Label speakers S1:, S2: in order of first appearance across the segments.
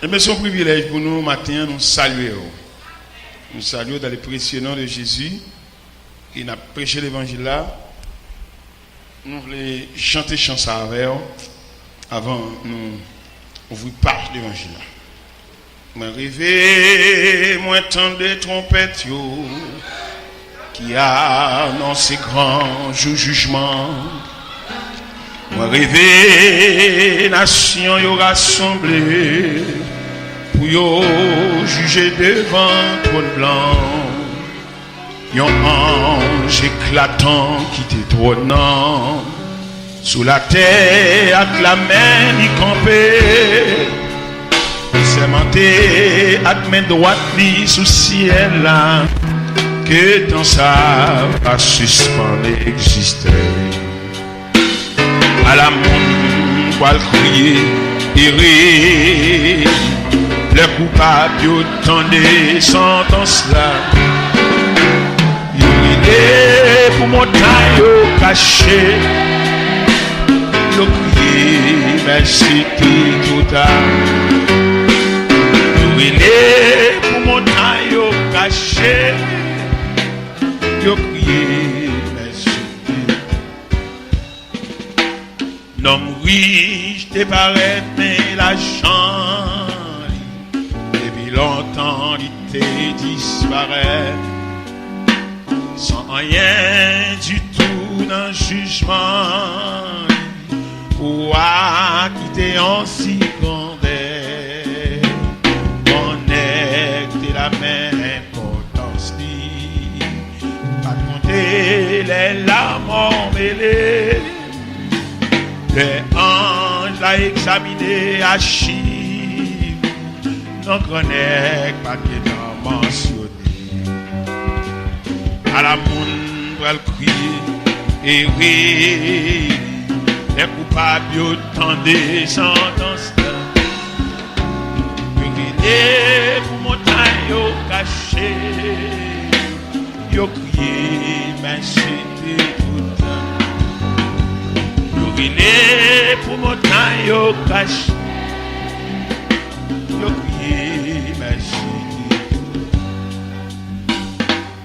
S1: Mais c'est un privilège pour nous, matin, nous saluer. Nous saluons dans le précieux nom de Jésus. Il a prêché l'évangile là. Nous voulons chanter chanson avec eux avant nous ouvrir par l'évangile là. Moi rêvé, moi tant de trompettes qui a annoncé grand jugement. Moi rêvé, nation y rassemblée pour yo juger devant trône blanc. Yon ange éclatant qui t'étronnant sous la terre avec la main y campé. Sermenté avec main droite li sous ciel là que dans ça pas suspend exister. À la monde quoi crier et rire le coupable autant des sentences là. Il pour montagne caché le crier merci tout à il est pour montagne caché yo crier merci non riche te paraît mais l'argent depuis longtemps il te disparaît sans rien du tout dans le jugement ou à quitter en si grandeur connecter la même importance pas compter les larmes emmêlées les anges l'a examiné à chiffre non connecte pas de temps mentionné à la monde va le crier et rire les coupables autant des sentences et pour montagne caché yo crier mais c'était tout yo crier pour montagne caché yo crier mais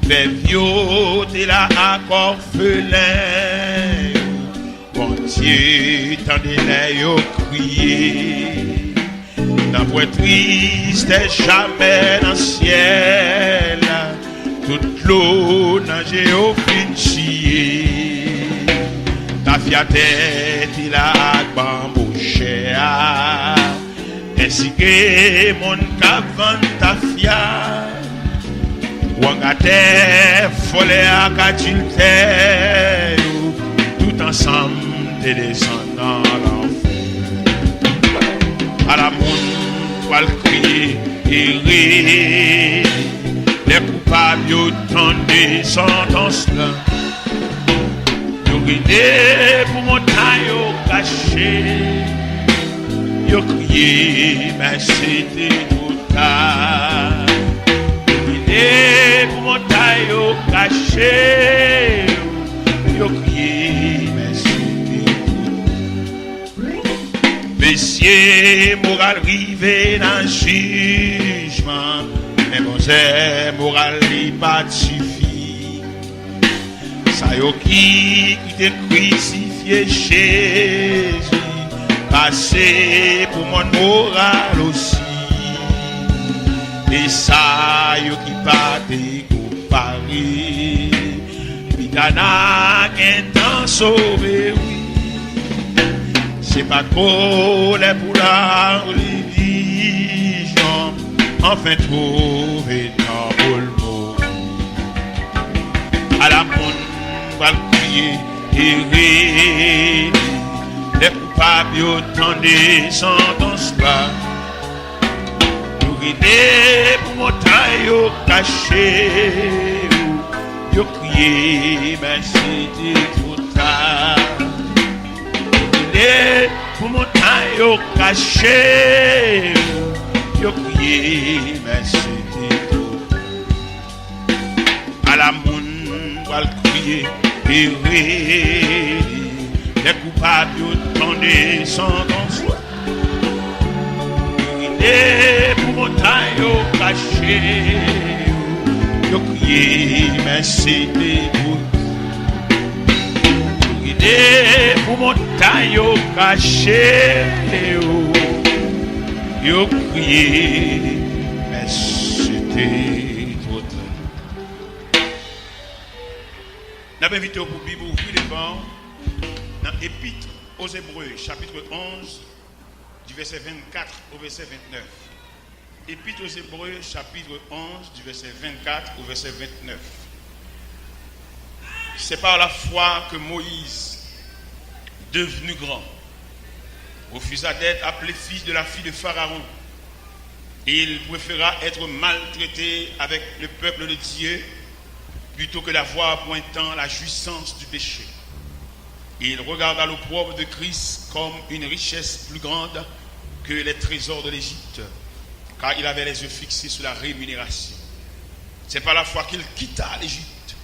S1: les vieux de la orphelin, bon Dieu, tendez-les au crier. Dans votre triste jamais dans le ciel, toute l'eau nage au fin chier. Ta fiatette, il a bambouché, ainsi que mon cavant ta fiat. Wangate, folle à cadulter, tout ensemble des descendants l'enfer. À la monde, va le crier et rire, les coupables autant des sentences là. Yo grillé pour montagne caché, yo crié, mais c'était tout tard. Et pour montagne au caché, yo crié, mais c'était messieurs, moral rivé dans le jugement, mais bon c'est moral li pas suffit. Ça yo qui te crucifié Jésus, passé pour mon moral aussi. Et ça, yo qui pas décomparé, Pitana qu'un temps sauvé, oui. C'est pas trop les pour la religion, enfin trouver dans le mot. À la monde, va le crier et rire, les coupables autant des sentences là. Pour montagne caché, yo crié, mais c'était trop tard. Pour montagne caché, yo crié, mais c'était trop tard. À la monde va le crier et rire, les coupables autant des sentences. montagne cachée. Yo crié, mais c'était pour guider pour montagne cachée. Yo crié, mais c'était trop tard. N'a pas invité pour Bible ouvrir les bancs dans l'Épître aux Hébreux, chapitre 11, du verset 24 au verset 29. Épître aux Hébreux, chapitre 11, du verset 24 au verset 29. C'est par la foi que Moïse, devenu grand, refusa d'être appelé fils de la fille de Pharaon. Et il préféra être maltraité avec le peuple de Dieu plutôt que d'avoir pointant la jouissance du péché. Et il regarda l'opprobre de Christ comme une richesse plus grande que les trésors de l'Égypte, car il avait les yeux fixés sur la rémunération. C'est par la foi qu'il quitta l'Égypte,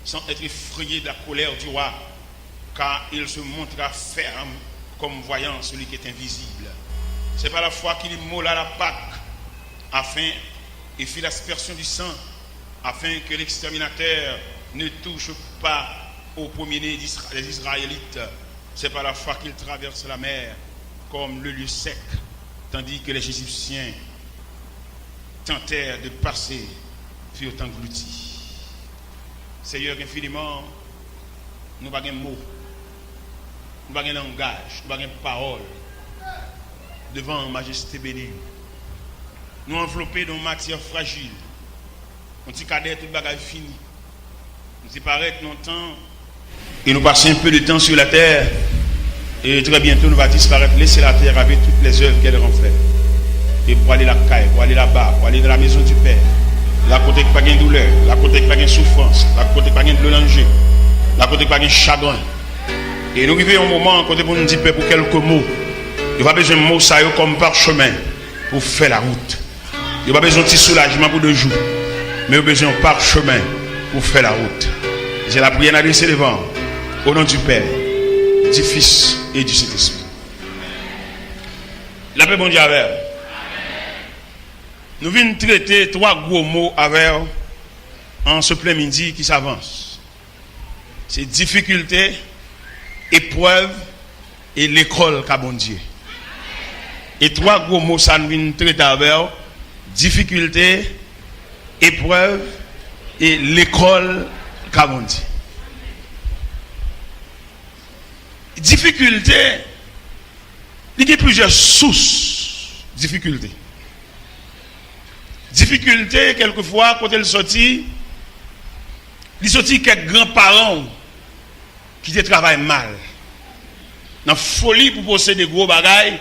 S1: sans être effrayé de la colère du roi, car il se montra ferme comme voyant celui qui est invisible. C'est par la foi qu'il immola la Pâque, afin et fit l'aspersion du sang, afin que l'exterminateur ne touche pas au premier-né des Israélites. C'est par la foi qu'il traverse la mer comme le lieu sec, tandis que les Égyptiens tentèrent de passer, furent engloutis. Seigneur, infiniment, nous n'avons pas de mots, nous n'avons pas de langage, nous n'avons pas de parole devant majesté bénie. Nous enveloppés dans matière fragile. On dit cadet tout le bagage fini. Nous y paraître longtemps et nous passons un peu de temps sur la terre et très bientôt nous va disparaître, laisser la terre avec toutes les œuvres qu'elle aura fait. Et pour aller la caille, pour aller là-bas, pour aller dans la maison du Père, la côté qui n'a pas de douleur, la côté qui n'a pas de souffrance, la côté qui n'a pas de danger, la côté qui n'a pas de chagrin. Et nous vivons un moment côté pour nous dire pour quelques mots. Il n'y a pas besoin de mots ça comme parchemin pour faire la route. Il n'y a pas besoin de soulagement pour 2 jours. Mais il y a besoin de parchemin pour faire la route. J'ai la prière adressée devant. Au nom du Père, du Fils et du Saint-Esprit. La paix bon Dieu avec. Nous venons traiter 3 gros mots avec en ce plein midi qui s'avance. C'est difficulté, épreuve et l'école qu'a bon Dieu. Et 3 gros mots ça nous venons traiter avec difficulté, épreuve et l'école qu'a bon Dieu. Difficulté, il y a plusieurs sources de difficulté. Difficulté, quelquefois, quand elle sortit, il sortit quelques grands-parents qui te travaillent mal. Dans la folie pour posséder des gros bagailles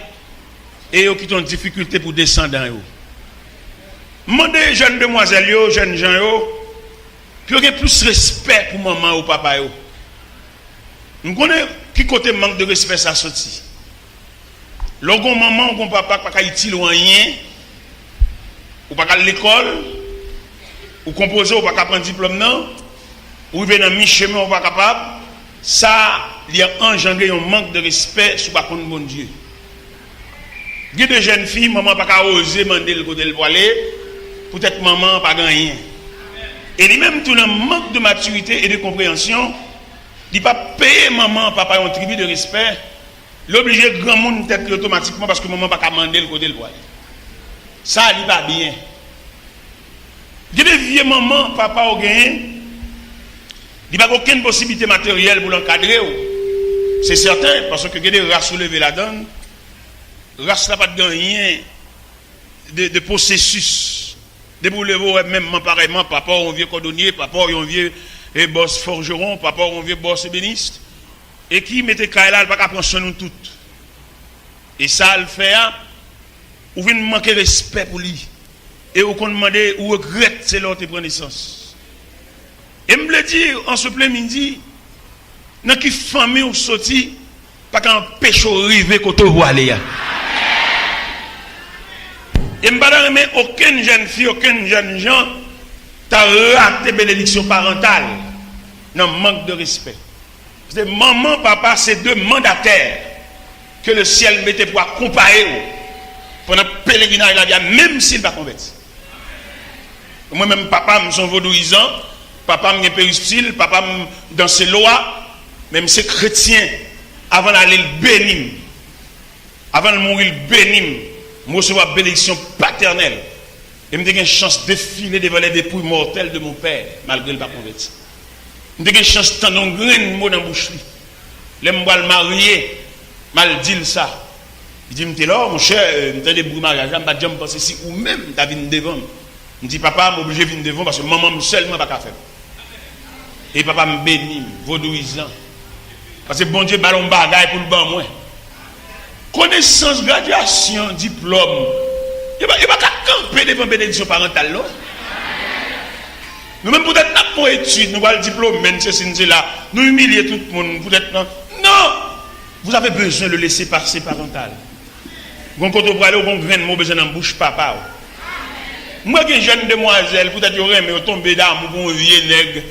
S1: et qui ont difficulté pour descendre dans eux. Demandez jeunes demoiselles, jeunes gens, qui ont plus respect pour maman ou papa. Nous connaissons qui côté manque de respect ça sorti. Lorsqu'on maman ou papa pas utile ou rien, ou pas à l'école, ou composer ou pas prendre diplôme non, ou venir dans mi-chemin ou pas capable, ça il y a engendré un manque de respect sur par contre bon Dieu. Il y a des jeunes filles, maman pas oser demander le côté le aller, peut-être maman pas rien. Et lui-même tout un manque de maturité et de compréhension. Il ne peut pas payer maman, papa un tribut de respect. L'obligé grand monde tête automatiquement parce que maman n'a pas demander le côté le poil. Ça, il va bien. Il y a des vieux mamans, papa au gain. Il n'y a aucune possibilité matérielle pour l'encadrer. C'est certain, parce que il y a des races soulevées là-dedans. Race n'a pas de rien de processus. De boulevard, même pareillement, papa un vieux cordonnier, papa un vieux boss forgeron, papa un vieux boss ébéniste. Et qui mettait là, il va pas prendre soin de tout. Et ça, le fait, ou vient manquer respect pour lui. Et ou qu'on demande, ou regrette, c'est l'autre qui prend naissance. Et me le dire, en ce plein midi, dans qui famille ou sorti, pas qu'un péché arrivé quand on voit aller. Et je ne remet aucune jeune fille, aucun jeune gens, t'as raté bénédiction parentale. Non, manque de respect. Parce que maman, papa, c'est 2 mandataires que le ciel mettait pour accompagner. pendant le pèlerinage la vie, même s'il va converti. Moi-même, papa, je suis vaudouisant, papa, je suis péristyle, papa, dans ses lois, même c'est chrétien, avant d'aller le bénir, avant de mourir le bénir, je recevoir bénédiction paternelle. Et je me une chance de défiler devant les dépouilles mortelles de mon père, malgré le pas converti. Je me une chance de tendre un grain de mot dans la bouche. Je me suis marié, mal dit ça. Il dit, je là, mon cher, je suis des mariage, je ne vais pas penser si ou même tu as venu devant. Je dis, papa, je suis obligé de venir devant parce que maman seulement pas faire. Et papa me bénit, vaudouisant. Parce que bon Dieu, ballon bagaille pour le ban moi. Connaissance, graduation, diplôme. Il ne va pas camper devant la bénédiction parentale. Non? Nous même peut-être pas pour études, nous avons le diplôme, même si c'est là. Nous humilier tout le monde, peut-être non. Non! Vous avez besoin de le laisser passer parental. Quand vous allez au bon grain, vous avez besoin d'en bouche papa. Moi, qui suis une jeune demoiselle, peut-être que vous tombez d'amour pour un vieux nègre.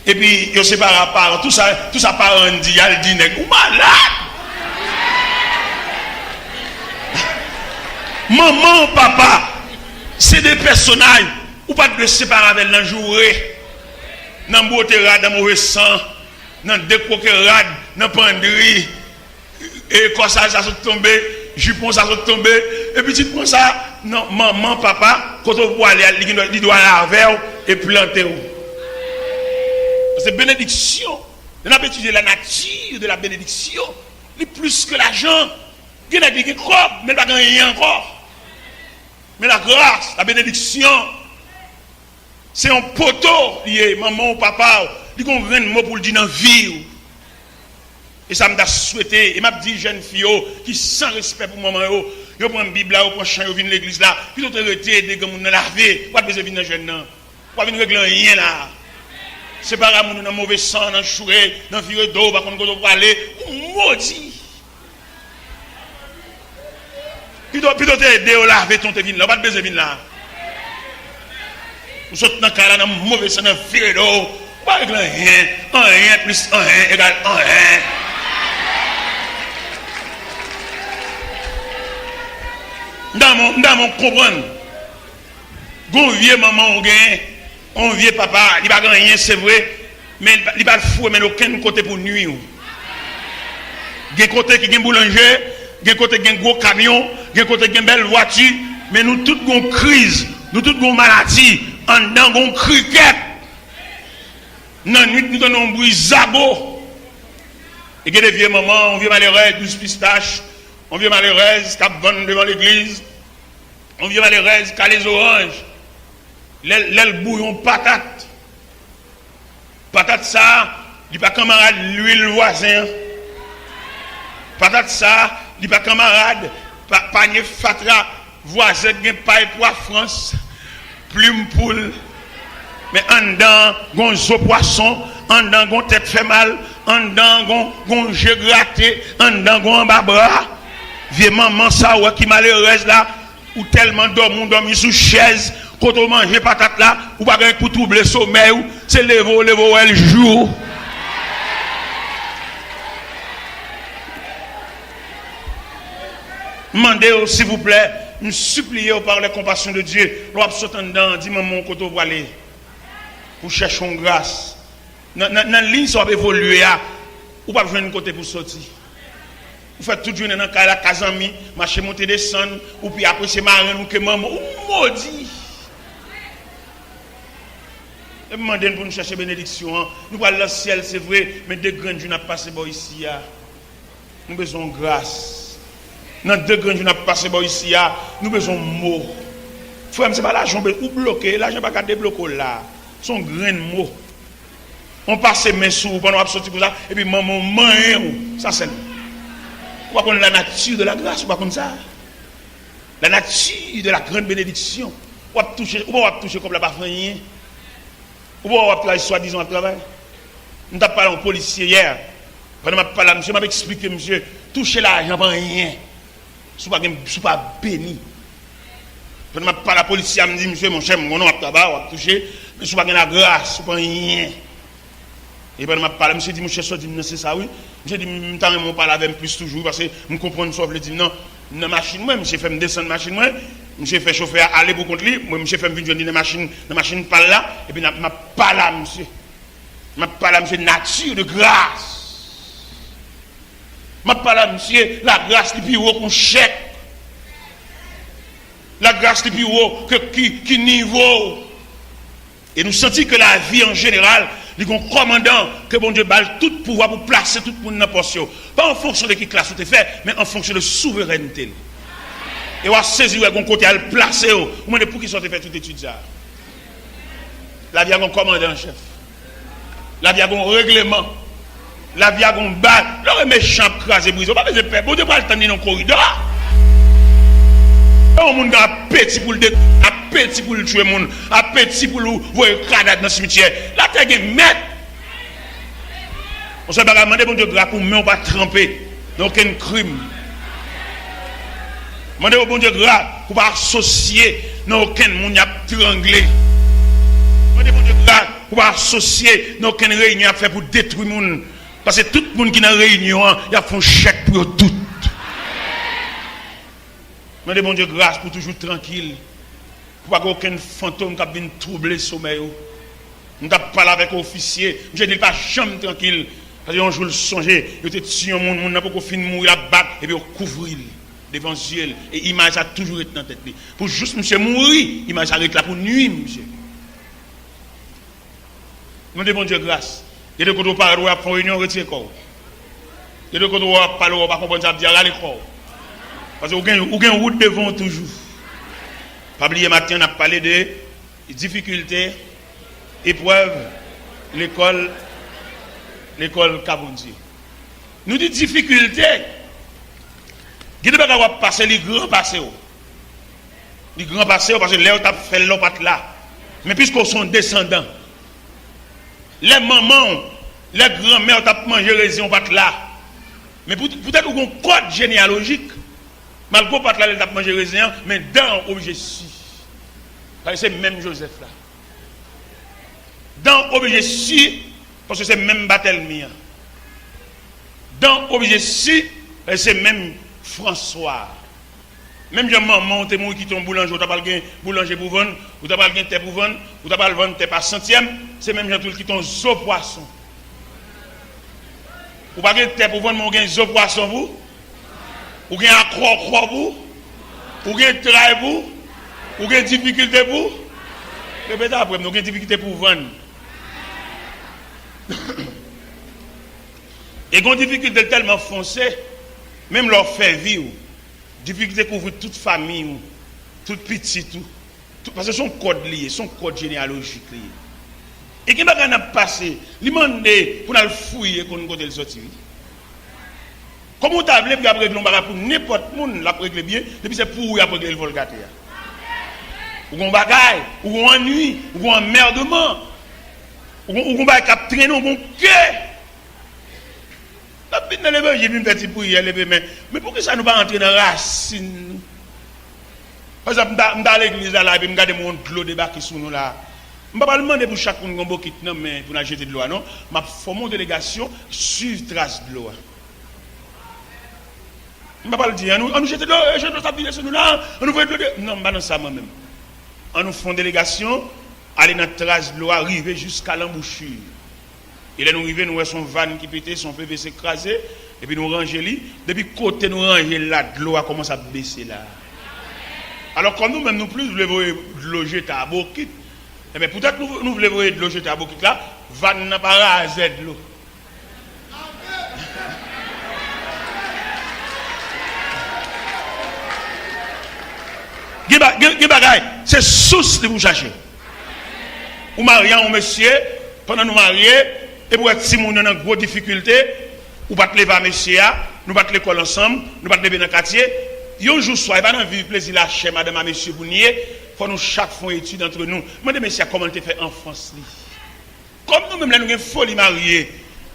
S1: Et puis, vous séparez à part, tout ça parent dit, il y a le dit nègre. Ou malade! Maman, papa, c'est des personnages. Ou pas de séparer avec dans jouer, dans beauté rade, dans mauvais sang, dans décoquer rade, dans penderie, et quand ça se tombe, jupon ça se tombe, et puis tu prends ça, non, maman, papa, quand on voit aller, il doit laver et planter. C'est bénédiction. On a étudié la nature de la bénédiction, plus que l'argent. Il y a des crop, mais pas rien encore. Mais la grâce, la bénédiction, c'est un poteau lié, maman ou papa, qui ont un mot pour le dire dans la vie. Et ça m'a souhaité, et m'a dit jeune fille qui sans respect pour maman, ils prennent une Bible là, ils prennent un chien, ils viennent à l'église là, puis ils ont arrêté des gens qui ont lavé, pas besoin de venir dans jeune là, pas venir régler rien là. C'est pas grave, dans mauvais sang, dans le chouret, dans le fire d'eau, par contre, quand on va aller, maudit. Puis tu aider à laver ton vin là, pas de besoin de venir là. Nous sommes dans le cas là, dans le mauvais sang, dans le fire d'eau, pas régler rien, rien plus 1 égale 1. Dans mon comprendre, gon vieux maman on vieux papa, il va rien c'est vrai, mais il va fou mais aucun côté pour nuire. Gen côté qui gen boulanger, gen côté gen gros camion, gen côté gen belle voiture, mais nous toutes gon crise, nous toutes gon maladie, en dedans gon cricket. Nan nuit nous donnons un bruit zabo. Et gen des vieux mamans, on vieux malheureux 12 pistaches. On vient malheureuse, qui vend devant l'église. On vient malheureuse, qui a les oranges. L'aile bouillon patate. Patate ça, il pas camarade l'huile voisin. Patate ça, il pas camarade panier fatra voisin qui paille pour la France. Plume poule. Mais en dedans, gon zo poisson, en dedans, gon tête fait mal, en dedans, gon jeu gratté, en dedans, gon bas. Vieux maman ça ouais, qui malheureuse là ou tellement dormi sous chaise quand on mange patate là ou pas pour troubler sommeil c'est levo elle joue. Mandez s'il vous plaît, nous suppliez par la compassion de Dieu, l'on sortir dedans, dit maman quand on va aller pour chercher une grâce. Dans la ligne ça va évoluer ou pas besoin de côté pour sortir. Vous faites toute journée dans la Kazami, marcher, monter, descendre, ou puis après c'est marraine ou que maman, ou maudit. Et demandez pour nous chercher bénédiction. Nous allons le ciel, c'est vrai, mais deux grandes jours n'a passé ici. Nous avons besoin de grâce. Dans deux grandes jours n'a passé ici, nous avons besoin de mots. Frère, ce n'est pas l'argent ou bloqué, l'argent n'est pas débloqué là. Ce sont grains de mots. On passe mes sous pendant qu'on sortir pour ça, et puis maman, ça c'est. Ou pas la nature de la grâce, ou pas comme ça. La nature de la grande bénédiction. Ou pas toucher comme la baffe rien. Ou pas travailler soi-disant à travail. Nous avons parlé au policier hier. Pendant que je parlé, monsieur m'a expliqué, monsieur, toucher l'argent pas rien. Si vous pas béni. Pendant que je parlé à la policier, elle me dit, monsieur, mon cher, mon nom à tabac, on va toucher, mais si vous pas la grâce, pas rien. Et pendant que je parlé, monsieur dit, mon cher, c'est ça, oui. J'ai dit, je parle avec plus toujours parce que je comprends ce que je dis. Non, dans machine moi, monsieur fait me descendre machine moi, monsieur fait chauffeur aller pour contre lui, moi monsieur fait me venir dans machine pas là et puis m'a pas là monsieur. M'a pas là monsieur nature de grâce. M'a pas là monsieur la grâce qui plus haut qu'on chèque. La grâce qui plus haut que qui niveau. Et nous sentons que la vie en général, il y a un commandant que bon Dieu balle tout pouvoir pour placer tout le monde dans la portion. Pas en fonction de qui classe tu fait, mais en fonction de souveraineté. Et on va saisir un côté à le placer. Vous me demandez pour qui sont fait toute étude ça. La vie a un commandant chef. La vie a un règlement. La vie a un balle. Leur méchant crasé brisé. Pas besoin de peur. Bon Dieu pas le temps dans le corridor. On monde appétit pour le appétit pour le tuer monde, appétit pour le voir cadavre dans le cimetière. La terre est maître. On se bat demander bon Dieu grâce pour mais on pas tremper dans aucun crime. Demander bon Dieu grâce pour pas associer dans aucun monde a trianglé. Demander bon Dieu grâce pour pas associer dans aucune réunion à faire pour détruire monde parce que tout le monde qui dans réunion, il a fait un chèque pour tout. Demandez bon Dieu grâce pour toujours tranquille. Pour pas aucun fantôme qui vienne troubler le sommeil. Nous avons parlé avec l'officier. Je ne dis pas jamais tranquille. Parce qu'un jour, le songer, il était tué un monde, n'a pas fini de mourir, la battre, et puis on couvre devant Dieu. Et l'image a toujours été dans la tête. Pour juste monsieur mourir, l'image a été là pour nuire, monsieur. Demandez bon Dieu grâce. Il y a des côtés où on parle, on faire une réunion, retirer le corps. Il y a des côtés où on parle, on va comprendre ça, dire, allez, corps. Parce que vous avez une route devant toujours. Pas oublier matin, on a parlé de difficultés, épreuves, l'école Kabounzi. Nous disons difficultés. Qui ne peut pas passer les grands passés. Les grands passés parce que là, on a fait l'opat là. Mais puisqu'on sont descendants, les mamans, les grands-mères, on a mangé les on là. Mais peut-être qu'on a un code généalogique. Malgré pas là, il a mangé raisin, mais dans objet si. Parce que c'est même Joseph là. Dans objet si, parce que c'est même Barthélemy. Dans objet si, c'est même François. Même si maman, tu es qui ton boulanger, tu n'as pas le boulanger pour vendre, ou tu n'as pas le thé pour vendre, ou tu n'as pas le vendre thé par centième, c'est même gens qui ton zo poisson. Ou pas le thé pour vendre, mais vous zo poisson vous. Ou bien à croix vous, ou bien travail vous, ou bien difficulté vous. Répétez après, nous avons difficulté pour vendre. Et une difficulté tellement foncée, même leur faire vivre, difficulté couvrir toute famille, toute petite, tout, parce que son code lié, son code généalogique lié. Et qui va passer, il demande pour nous fouiller qu'on nous le sortir. Comment tu as voulu pour régler pour n'importe qui, la régler bien, depuis c'est pour régler le volgate. Ou un bagaille, ou un ennui, ou un emmerdement, ou un bagaille qui a traîné au bon cœur. La petite dans l'évangile, une petite prière, mais pourquoi ça ne va pas entrer dans la racine? Par exemple, je suis à l'église là, et je regarde mon de l'eau débarquer sur nous là. Je ne vais pas demander pour chaque monde qui est mais pour la jeter de l'eau, non. Je fais mon délégation sur trace de l'eau. Je ne vais pas le dire, on nous jette de l'eau, je dois s'appuyer sur nous là, on nous fait de l'eau. Non, je ne vais pas ça moi-même. On nous fait une délégation, aller dans la trace de l'eau, arriver jusqu'à l'embouchure. Et là, nous arrivons, nous voyons son van qui pétait, son PVC écrasé, et puis nous rangeons lui. Depuis côté nous rangeons là, de l'eau a commencé à baisser là. Alors, quand nous-mêmes, nous plus, nous voulons de l'eau jeter à Bokit, eh bien, peut-être nous voulons de l'eau jeter à Bokit là, van n'a pas rasé de l'eau. C'est source de vous chercher. Ou mariez un monsieur, pendant nous marier, et pour être si nous avons une grosse difficulté, ou pas te lever à monsieur, nous pas te l'école ensemble, nous pas te lever dans le quartier. Un jour soir, pas dans vivre plaisir là chez madame à monsieur Bounier, faut nous chaque fois étudier entre nous. Moi de monsieur comment tu fait enfance li. Comme nous même là nous avons folie mariée.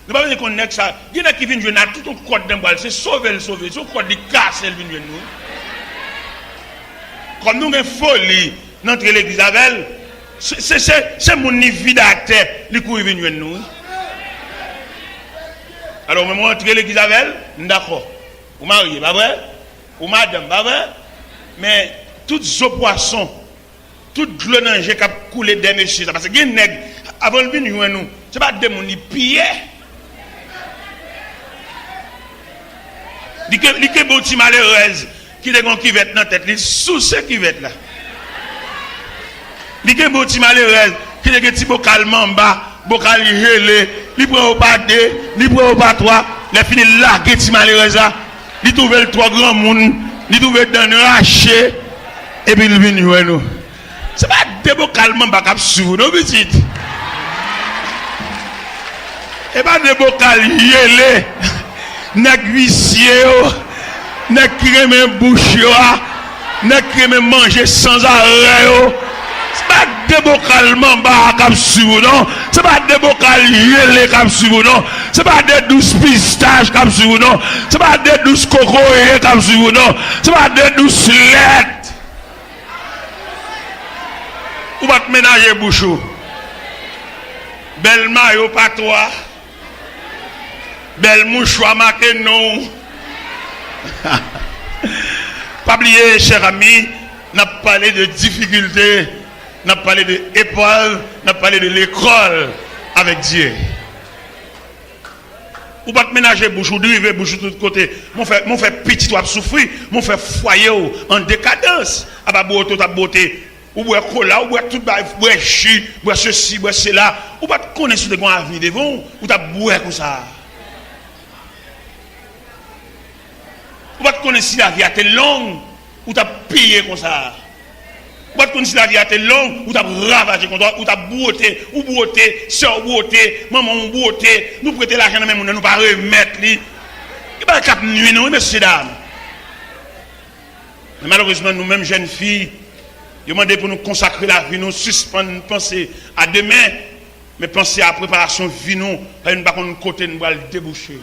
S1: Nous pas besoin qu'on ait ça. Il y en a qui viennent jouer dans tout un code d'un bal, c'est sauver, son code de casse elle vient nous. Comme nous avons folie dans l'église avec c'est mon niveau à terre, les coups viennent nous. Alors, moi, entrer l'église avec elle, d'accord. Vous mariez, pas vrai? ou madame, pas vrai? Mais toutes ces poissons, toute l'eau qui a coulé des messieurs, parce que les nègres, avant de venir nous, ce n'est pas des gens qui pillent. Il y a des gens malheureuses qui ont qui vêtent dans la tête, sous ce qui vêtent là. Il y a des gens malheureuses qui ont des petits bocal mamba, bocal gelé, ils prennent au pas deux, ils prennent au pas trois, les finissent là, les petits malheureuses là, ils trouvent le trois grands monde, ils trouvent dans le raché, et puis ils viennent voir nous. Ce n'est pas des bocal mamba qui sont non petit. Et pas des bocal gelé. Nèg huissier, nèg qui aime boucher, nèg qui aime manger sans arrêt. C'est pas des bocal mamba comme sur non, c'est pas des bocal yélé comme sur non, c'est pas des douces pistaches comme sur non, c'est pas des douces cocoyées comme sur non, c'est pas des douces lettres. Ou va te ménager bouchou. Belle maillot pas toi. Belle mouchoir marqué non. Pas oublier, chers amis, n'a parlé de difficultés, n'a parlé de épreuves, n'a parlé de l'école avec Dieu. Ou pas te ménager bouche ou driver bouche de tous côtés. Mon fait petit ou souffrir, mon fait foyer en décadence. À ba beauté ta beauté. Ou boire cola, ou boire tout boire jus, boire ceci, boire cela. Ou pas te connaître de grand avenir devant, ou ta boire comme ça. Ou pas te connaître si la vie a été longue, ou t'as payé comme ça. Ou pas te connaître si la vie a été longue, ou t'as ravagé comme ça, ou t'as beauté, ou beauté, soeur beauté, maman beauté, nous prêter l'argent même, nous pas remettre lui. Il pas cap nuit non, messieurs dames. Mais malheureusement, nous-mêmes jeunes filles, ils demandé pour nous consacrer la vie, nous suspendre, penser à demain, mais penser à la préparation de vie, nous, et nous pas qu'on côté, nous va le déboucher.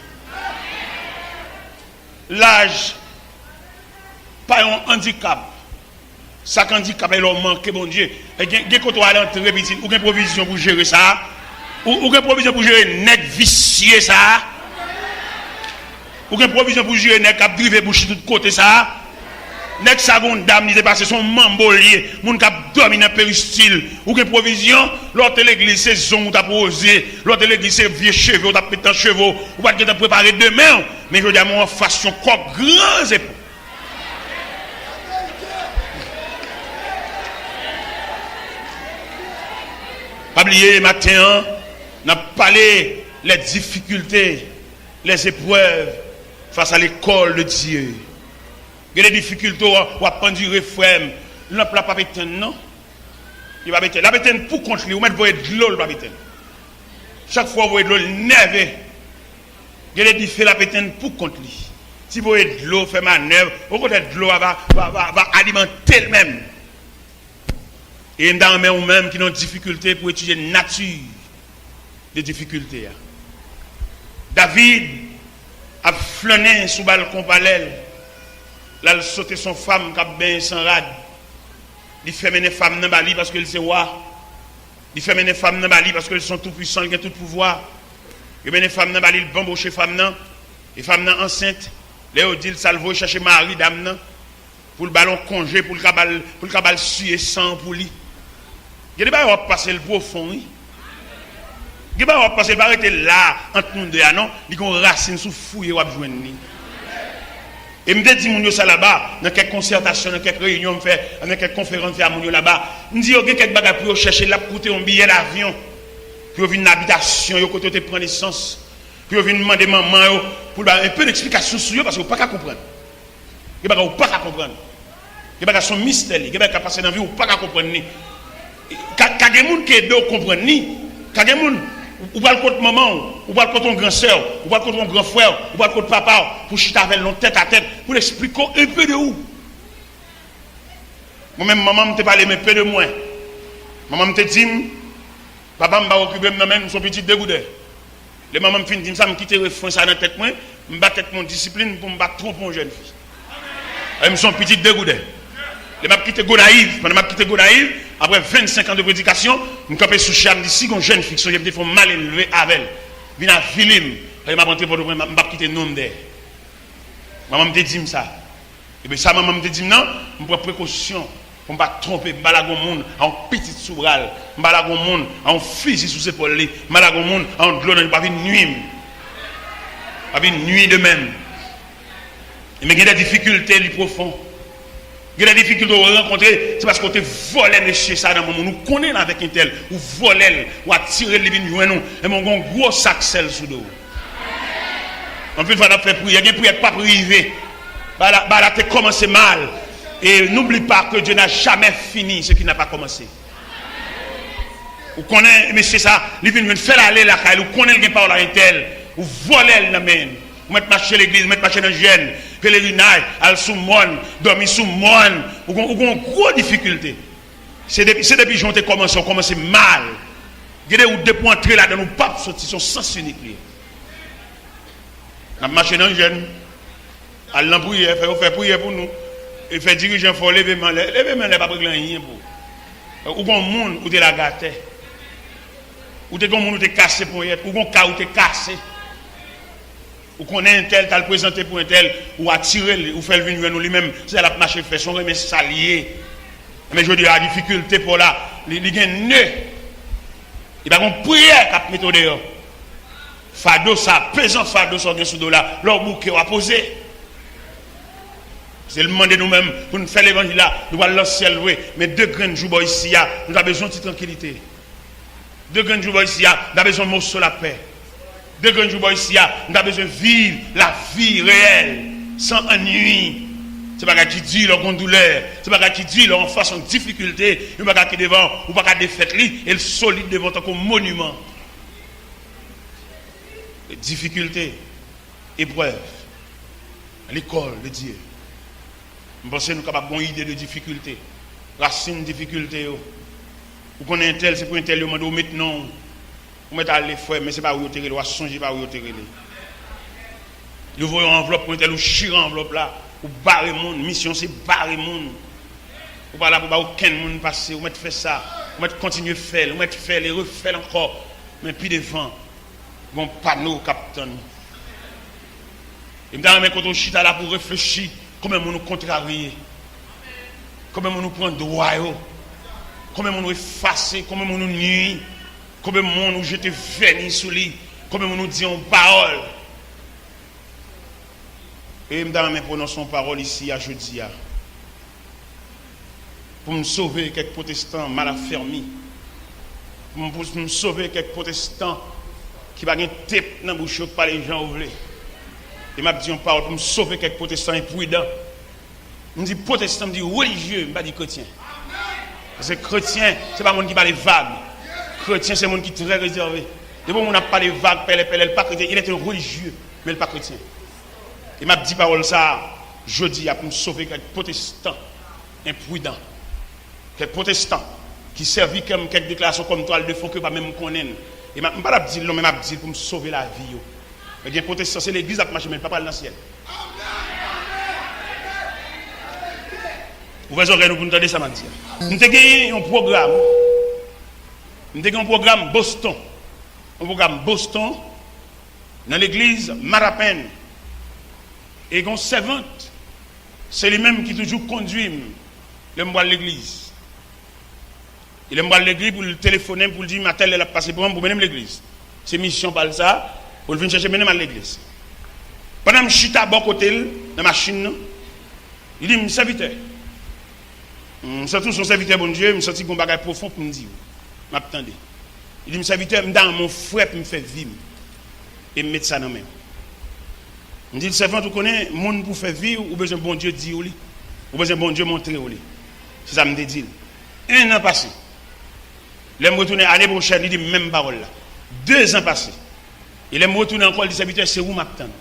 S1: L'âge, pas un handicap. Ça handicap, il leur manque, bon Dieu. Et quand on va aller entrer, ou une provision pour gérer ça, ou une provision pour gérer net vicieux ça, ou une provision pour gérer net cap drivé pour tous côtés ça. Net seconde dame, il est passé son mambolier, mon cap domine un péristyle, ou une provision, l'autre l'église c'est zon ou t'as posé, l'autre l'église c'est vieux cheveux, ou t'as pété en cheveux, ou pas te préparer demain, mais je dis à mon façon quoi grands épaules. Pas oublier matin, on a parlé les difficultés, les épreuves face à l'école de Dieu. Il y a des difficultés, on va prendre du réfrème. L'on n'a pas pété, non? Il va péter. La pété pour contre lui, ou mettre de l'eau, la pété. Chaque fois, vous voyez de l'eau, nerveux. Il y a des difficultés, la pété pour contre lui. Si vous voyez de l'eau, fait manœuvre, au côté de l'eau, va alimenter elle-même. Et dans les mêmes qui ont des difficultés pour étudier la nature des difficultés. David a flâné sous le balcon parallèle. Là, il sauté son femme qui a bien sans rade. Il fait mener femme dans Bali parce qu'elle sait roi. Il fait mener femme dans Bali parce qu'elles sont tout puissants, ils ont tout pouvoir. Il mène femme dans Bali, il bamboche femme dans. Et femme dans enceinte. Léo dit, il salvo chercher mari dame pour le ballon congé, pour le cabal suer sang pour lui. Il y a des gens qui passer le profond. Il y a des gens qui passer là entre nous deux, non? Ils ont racine sous fouille ou joindre. Et je me dis, ça là-bas, dans quelques concertations, dans quelques réunions, dans quelques conférences là-bas, je me dis, il y a quelques bagages pour chercher là, pour coûter un billet d'avion, pour venir dans l'habitation, pour prendre l'essence, pour venir demander maman, pour un peu d'explication sur eux, parce que vous ne pouvez pas comprendre. Il y a des gens qui ne peuvent pas comprendre. Il y a des gens qui sont mystères, il y a des gens qui passent dans la vie, vous ne pouvez pas comprendre. Quand il y a des gens qui ne comprennent pas, quand il y a des gens ou pas le côté maman, ou pas le côté ton grand soeur, ou pas le côté ton grand frère, ou pas le côté papa, pour chiter avec nous tête à tête, pour l'expliquer un peu de où. Moi-même, maman me parlé un peu de moi. Maman me dit, papa m'a occupé de même son petit dégoûté. Les mamans me fin dit ça, me quitter le fond ça dans tête moi, me battre mon discipline pour me battre trop mon jeune fille. Elle me son petit dégoûté. Les m'a quitté Gonaïve, pendant m'a quitté Gonaïve, après 25 ans de prédication, je me campé sous charme d'ici une jeune fille, je me font mal élevé avec elle. Vient à Philippe, elle m'a rentré pour le m'a quitté nom d'elle. Maman me dit ça. Et bien ça maman me dit non, je prends précaution pour ne pas tromper, je balague au monde en petite sourale, je balague au monde en fusil sous ses épaules, je balague au monde en de l'eau, je ne pas venir nuire. Pas venir nuire de même. Mais il y a des difficultés les profondes. Il y a des difficultés à rencontrer, c'est parce qu'on te volé chez ça dans le monde. Nous connaissons avec un tel, ou volé, ou attiré les vignes, nous, et mon gros sac sel sous dos. En plus, il faut faire prier, il y a une prière pas privée. Là, tu as commencé mal. Et n'oublie pas que Dieu n'a jamais fini ce qui n'a pas commencé. Vous connaissez, mais c'est ça, il vient faire aller la caille, vous connaissez les paroles à un tel, vous volez le même. Vous mettez marcher l'église, vous mettez marcher dans le gène, pèlerinage, aller sous le monde, dormir sous le monde. Vous avez une grosse difficulté. C'est depuis que on commencé, on commence mal. Il y a des points entrer là dans nos papes, ils sont sens uniques. On a marché dans le gène, aller dans la prière, faire prière pour nous. Et faire dirigeant, il faut lever main. Lever main, il n'y a pas de rien pour. Ou bon monde, ou de la gâté. Ou de bon monde, ou de cassé pour y être. Ou bon cas, ou de cassé. Ou qu'on est un tel, t'as le présenté pour un tel, ou attirer, ou faire venir nous lui-même, c'est la marche fait son mais s'allier. Mais je dis la difficulté pour là, il y a un nœud. Il y a une prière qui mettre dehors. Fado, ça, pesant fado, ça, sous dos là, leur bouquet à poser. C'est le moment de nous-mêmes pour nous faire l'évangile là, nous allons lancer le mais 2 grands jours ici, nous avons besoin de tranquillité. 2 grands jours ici, nous avons besoin de morceau la paix. 2 grands jours ici, nous avons besoin de vivre la vie réelle, sans ennui. C'est pas qui dit leur grande douleur, c'est pas qui dit leur en face en difficulté, c'est pas qui devant, ou pas qui défaite lui, et le solide devant tant comme monument. Difficulté, épreuve, l'école de Dieu. Je pense que nous avons une bonne idée de difficulté. Racine difficulté. Vous connaissez un tel, c'est pour un tel, vous maintenant. Vous mettez à l'effort, mais ce n'est pas où vous tirez, vous songez pas où vous tirez. Vous voyez une enveloppe pour un tel, vous chirez enveloppe là. Vous barrez le monde. Mission, c'est barrer le monde. Vous ne là pour aucun monde passer. Vous mettez faire ça. Vous mettez continuer à faire. Vous mettez faire, les refaire encore. Mais puis devant, bon panneau, capitaine. Et maintenant, quand on chita là pour réfléchir, comment on nous contrarie, comment on nous prend droit, comment on nous efface, comment on nous nuit, comment on nous jette vernis sous lui, comment on nous dit en parole. Et maintenant, nous prononçons parole ici à jeudi, pour me sauver quelques protestants mal affermis, pour me sauver quelques protestants qui n'ont pas de tête dans la bouche par les gens ouvrés. Et m'a dit en parole pour me sauver quelques protestants imprudents. Je dis protestant, je dis religieux, je ne pas dire chrétien. Parce que chrétien, ce n'est pas le monde qui parle vague. Chrétien, c'est le monde qui est très réservé. Et bon, on n'a pas les vagues, il pas chrétien, il est religieux, mais il n'est pas chrétien. Et m'a dit parole ça, jeudi, pour me sauver quelques protestants imprudents. Quelques protestants qui servent comme quelques déclarations comme toile de fond que pas même connaître. Et je ne vais pas dire non, mais je dire pour me sauver la vie. Eh bien, protestant, c'est l'église qui marche, mais pas dans le ciel. Vous voyez, nous entendez ça, m'a dit. Nous avons gagné un programme. Nous avons un programme Boston. Un programme Boston dans l'église Marapen. Et une servante, c'est lui-même qui toujours conduit le mois de l'église. Il est à l'église pour le téléphoner, pour lui dire, ma telle, elle a passé pour moi, pour mener l'église. C'est mission par ça, pour venir chercher mener à l'église. Pendant que je suis à bon côté, dans la machine, il dit, serviteur. Je suis son serviteur, bon Dieu, je suis un bagage profond pour me dire. Je m'attendais. Il dit, serviteur, je dans mon frère pour me faire vivre. Et me mettre ça dans la main. Je dis, le servant, tu connais, le monde pour faire vivre, ou besoin de bon Dieu dire, ou besoin de bon Dieu montrer. C'est ça que je me dis. 1 an passé. Il me retourner l'année prochaine, il dit même parole là. 2 ans passés. Il me retourner encore, il dit, serviteur, c'est où m'attendre.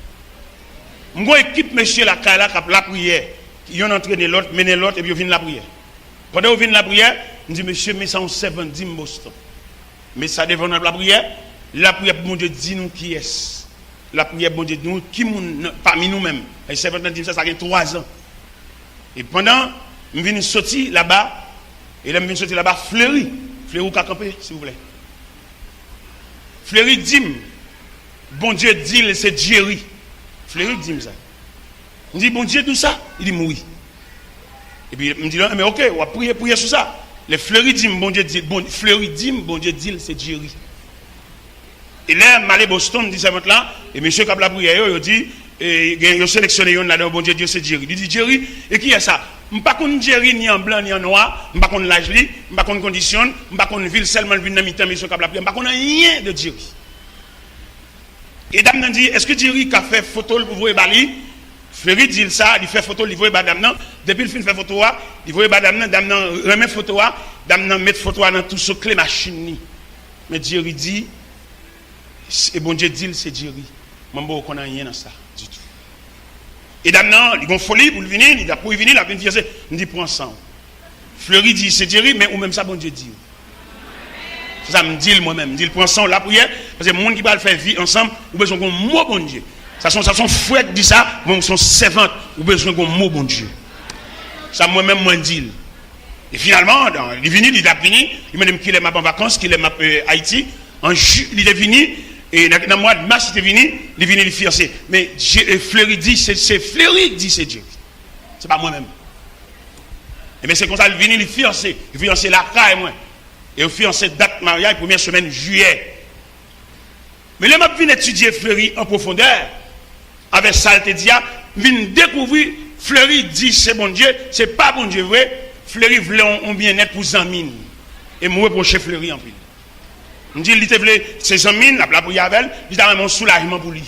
S1: Mon équipe, monsieur, la prière. Ils ont entraîné l'autre, mené l'autre, et puis ils viennent la prière. Pendant qu'ils viennent la prière, je dis, monsieur, mais ça, on servant, dit Boston. Mais ça devant la prière, pour mon Dieu, dis-nous qui est. La prière, bon Dieu, nous, qui parmi nous-mêmes. Et servant dit ça, ça fait 3 ans. Et pendant, je viens sortir là-bas, et là, je viens sortir là-bas, Fleury ou Kakampe, s'il vous plaît. Fleury dit, bon Dieu dit, c'est Jerry. Fleury dit ça. Je dis, bon Dieu, tout ça? Il dit, oui. Et puis, il me dit, mais ok, on va prier sur ça. Les fleuris disent, bon Dieu dit, bon Dieu dit, c'est Jerry. Et là, je suis Boston, dit ça là, et monsieur qui a la prière, il dit, il a sélectionné un là, bon Dieu, c'est Jerry. Il dit, Jerry, et qui est ça? Je ne sais pas Jerry ni en blanc ni en noir, je ne sais pas l'âge, je ne sais pas condition, je ne sais pas ville seulement le vin mi-temps, monsieur qui a la prière, je ne sais pas rien de Jerry. Et dame dit, est-ce que Jerry a fait photo pour vous Bali? Fleury dit ça, il fait photo, il voit dame depuis le film fait photo, il voit dame remet photo, dame met photo dans tout ce clé machine. Mais Jerry dit, et bon Dieu dit, c'est Jerry. Je ne connais rien dans ça du tout. Et dame il a folie pour venir, il a pour venir, il a venir dire, il dit, prends ensemble. Fleury dit, c'est Jerry, mais ou même ça, bon Dieu dit. C'est ça, me dit moi-même, me dit, prends ensemble la prière, parce que le monde qui va le faire vivre ensemble, ou besoin d'un mot, bon Dieu. Ça sont frères qui disent ça, mais sont servantes, ou besoin d'un mot, bon Dieu. Ça, moi-même, moi, dit. Et finalement, il est venu, il a fini, il m'a dit qu'il est en vacances, qu'il est à Haïti. Il est venu, et dans le mois de mars, il est venu, il est venu le fiancé. Mais Fleury dit, c'est Fleury qui dit, c'est Dieu. C'est pas moi-même. Et bien c'est comme ça, il est venu le fiancé. Il fiancé la caille, moi. Et au fiancé date mariage, première semaine juillet. Mais là, je viens étudier Fleury en profondeur. Avec saleté dia, vient découvrir Fleury dit c'est bon Dieu, c'est pas bon Dieu vrai. Fleury voulait un bien-être pour Zamine. Et moi reprocher Fleury en pile. Je dis, il voulait ses Zamine, la prière avec elle, il a un soulagement pour lui.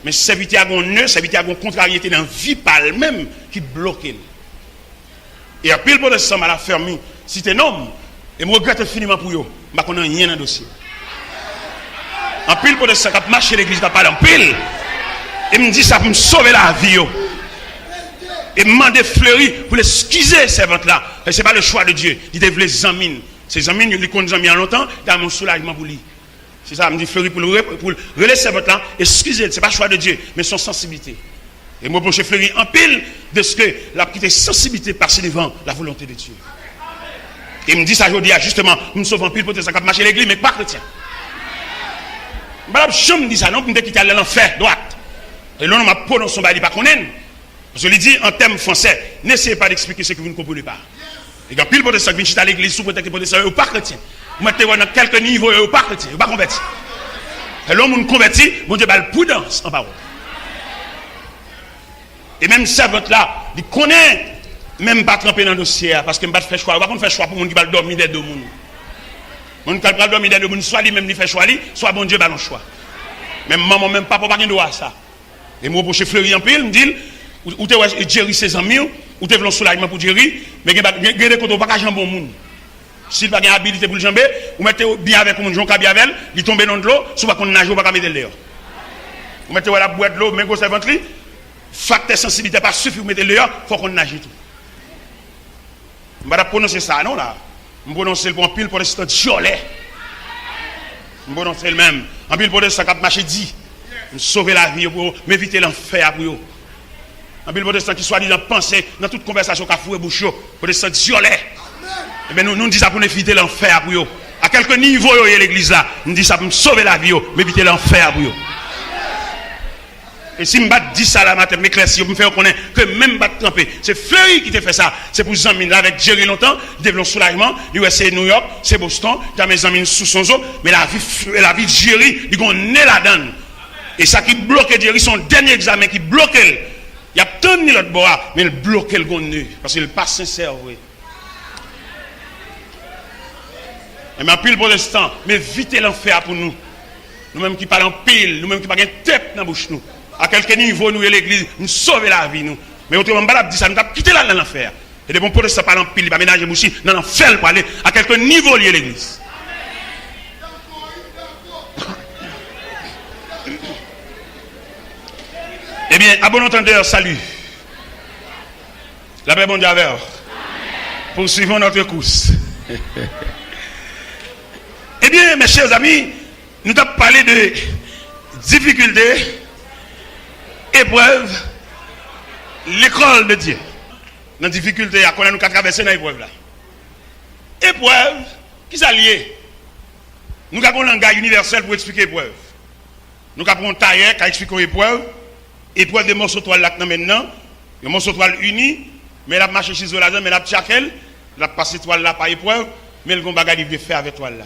S1: Mais c'est vite à un nœud, c'est vite à une contrariété dans la vie par elle-même qui bloque. Et après le protestant m'a la fermé. Si t'es un homme, et je regrette infiniment pour eux, je ne connais rien dans le dossier. En pile protestant qui a marché l'église, qui parlé en pile. Et me dit ça pour me sauver la vie. Et me demander Fleury pour l'excuser ces ventes-là. Ce n'est pas le choix de Dieu. Il devait les amines. Ces amines, il les connaît en longtemps, il a mon soulagement pour lui. C'est ça, me dit Fleury pour relayer ces ventes-là, excusez, ce n'est pas le choix de Dieu, mais son sensibilité. Et moi, pour chez Fleury, en pile de ce que la petite sensibilité passe devant la volonté de Dieu. Et il me dit ça aujourd'hui, justement, nous sauve en pile pour que ça marche l'église, mais pas chrétien. Je me dis ça, non, pour me quitter à l'enfer, droite. Et là, on m'a prononcé son bail, pas qu'on aime. Je lui dis en termes français, n'essayez pas d'expliquer ce que vous ne comprenez pas. Et quand pile protestant qui vient à l'église, sous prétexte que protestant, ou pas chrétien. Vous mettez dans quelques niveaux, ou pas chrétien, ou pas converti. Et l'homme nous converti, mon Dieu, la prudence en parole. Et même servante là, il connaît, même pas tremper dans le dossier, parce qu'il ne va pas faire choix. Il ne va pas faire choix pour les gens qui va dormir des deux mondes. Les gens qui va dormir des deux mondes, soit lui-même, il fait choix, soit bon Dieu, va le choix. Même maman, même papa, pas de droit à ça. Et moi, pour chez Fleury en pile, me dit, ou tu es Jerry ses amis, ou tu es un soulagement pour Jerry, mais il y a des côtés pas qu'à jamber au monde. S'il n'a pas d'habilité pour le jamber, vous mettez bien avec un jonca bien avec, il tombe dans de l'eau, soit qu'on nage, ou pas mettre de l'air. Vous mettez la boîte de l'eau, mais vous savez, facteur sensibilité pas suffit, vous mettez de l'air, il faut qu'on nage tout. Je ne vais pas prononcer ça, non là. Je vais prononcer le bon pile pour l'instant, violet. Je vais prononcer le même. En pile pour l'instant, quand marché dit. Sauver la vie pour m'éviter l'enfer pour eux. En pile protestant qui soit dit dans penser dans toute conversation qu'a foué bouche protestant violet. Et bien nous disons ça pour éviter l'enfer pour eux. À quelques niveaux l'église là, nous disons ça pour sauver la vie, m'éviter l'enfer pour eux. Et si je dis ça la matin, m'éclaircir, me faire connaître que même pas tremper, c'est Fleury qui te fait ça. C'est pour Zamine là avec Jerry longtemps, il développe soulagement, c'est New York, c'est Boston, tu as mes amis sous son zoo, mais la vie de Jerry, il connaît la donne. Et ça qui bloque Jerry, son dernier examen qui bloque, il y a tant de l'autre bois, mais il bloque le gonne parce qu'il n'est pas sincère. Oui. Et mais en pile protestant, mais vite l'enfer pour nous. Nous-mêmes qui parlons pile, nous-mêmes qui parlons tête dans la bouche nous. À quelques niveaux, nous et l'église, nous sauver la vie nous. Mais autrement, on dit ça, nous avons quitté là dans l'enfer. Et des bons protestants parlent pile, ils vont ménager bouche dans l'enfer pour aller à quelques niveaux liés l'église. Eh bien, à bon entendeur, salut. La paix, bon Dieu, avec. Poursuivons notre course. Eh bien, mes chers amis, nous avons parlé de difficultés, épreuves, l'école de Dieu. Dans la difficulté, à quoi nous avons traversé dans l'épreuve là. Épreuve, qui s'allie. Nous avons un langage universel pour expliquer l'épreuve. Nous avons un tailleur qui explique l'épreuve. Épreuve de morceaux de toile là maintenant, Un morceau de toile uni, mais il a marché chez eux là-dedans, mais il a tchakel, il a passé toile là par épreuve, mais le bagage il veut faire avec toile là.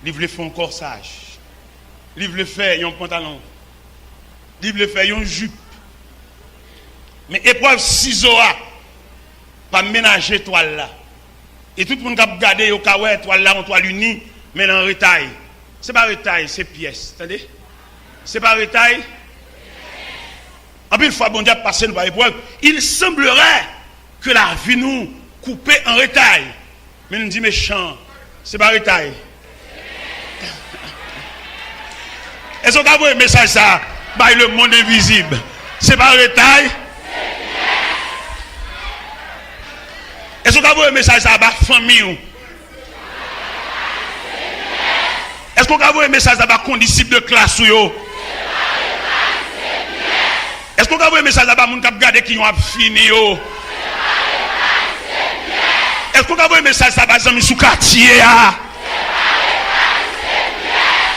S1: Il veut faire un corsage. Il veut faire un pantalon. Il veut faire une jupe. Mais épreuve ciseaux pas ménager toile là. Et tout le monde qui a regardé au cas où toile là, en toile unie, mais en retail. C'est pas retail, c'est pièce. Attendez? C'est pas retail. En plus, une fois bon Dieu passé par épreuve, il semblerait que la vie nous coupe en retail. Mais nous dit méchant, c'est pas retail. Est-ce qu'on a vu un message ça? Bah, le monde invisible. C'est pas retail. Est-ce qu'on a vu un message ça? Bah, famille. Est-ce qu'on a vu un message ça? Bah, condisciple de classe ou est-ce qu'on a vu un message là-bas, moun k'ap gade qui ont fini yo? Est-ce qu'on a vu un message là-bas, zami sous quartier ya?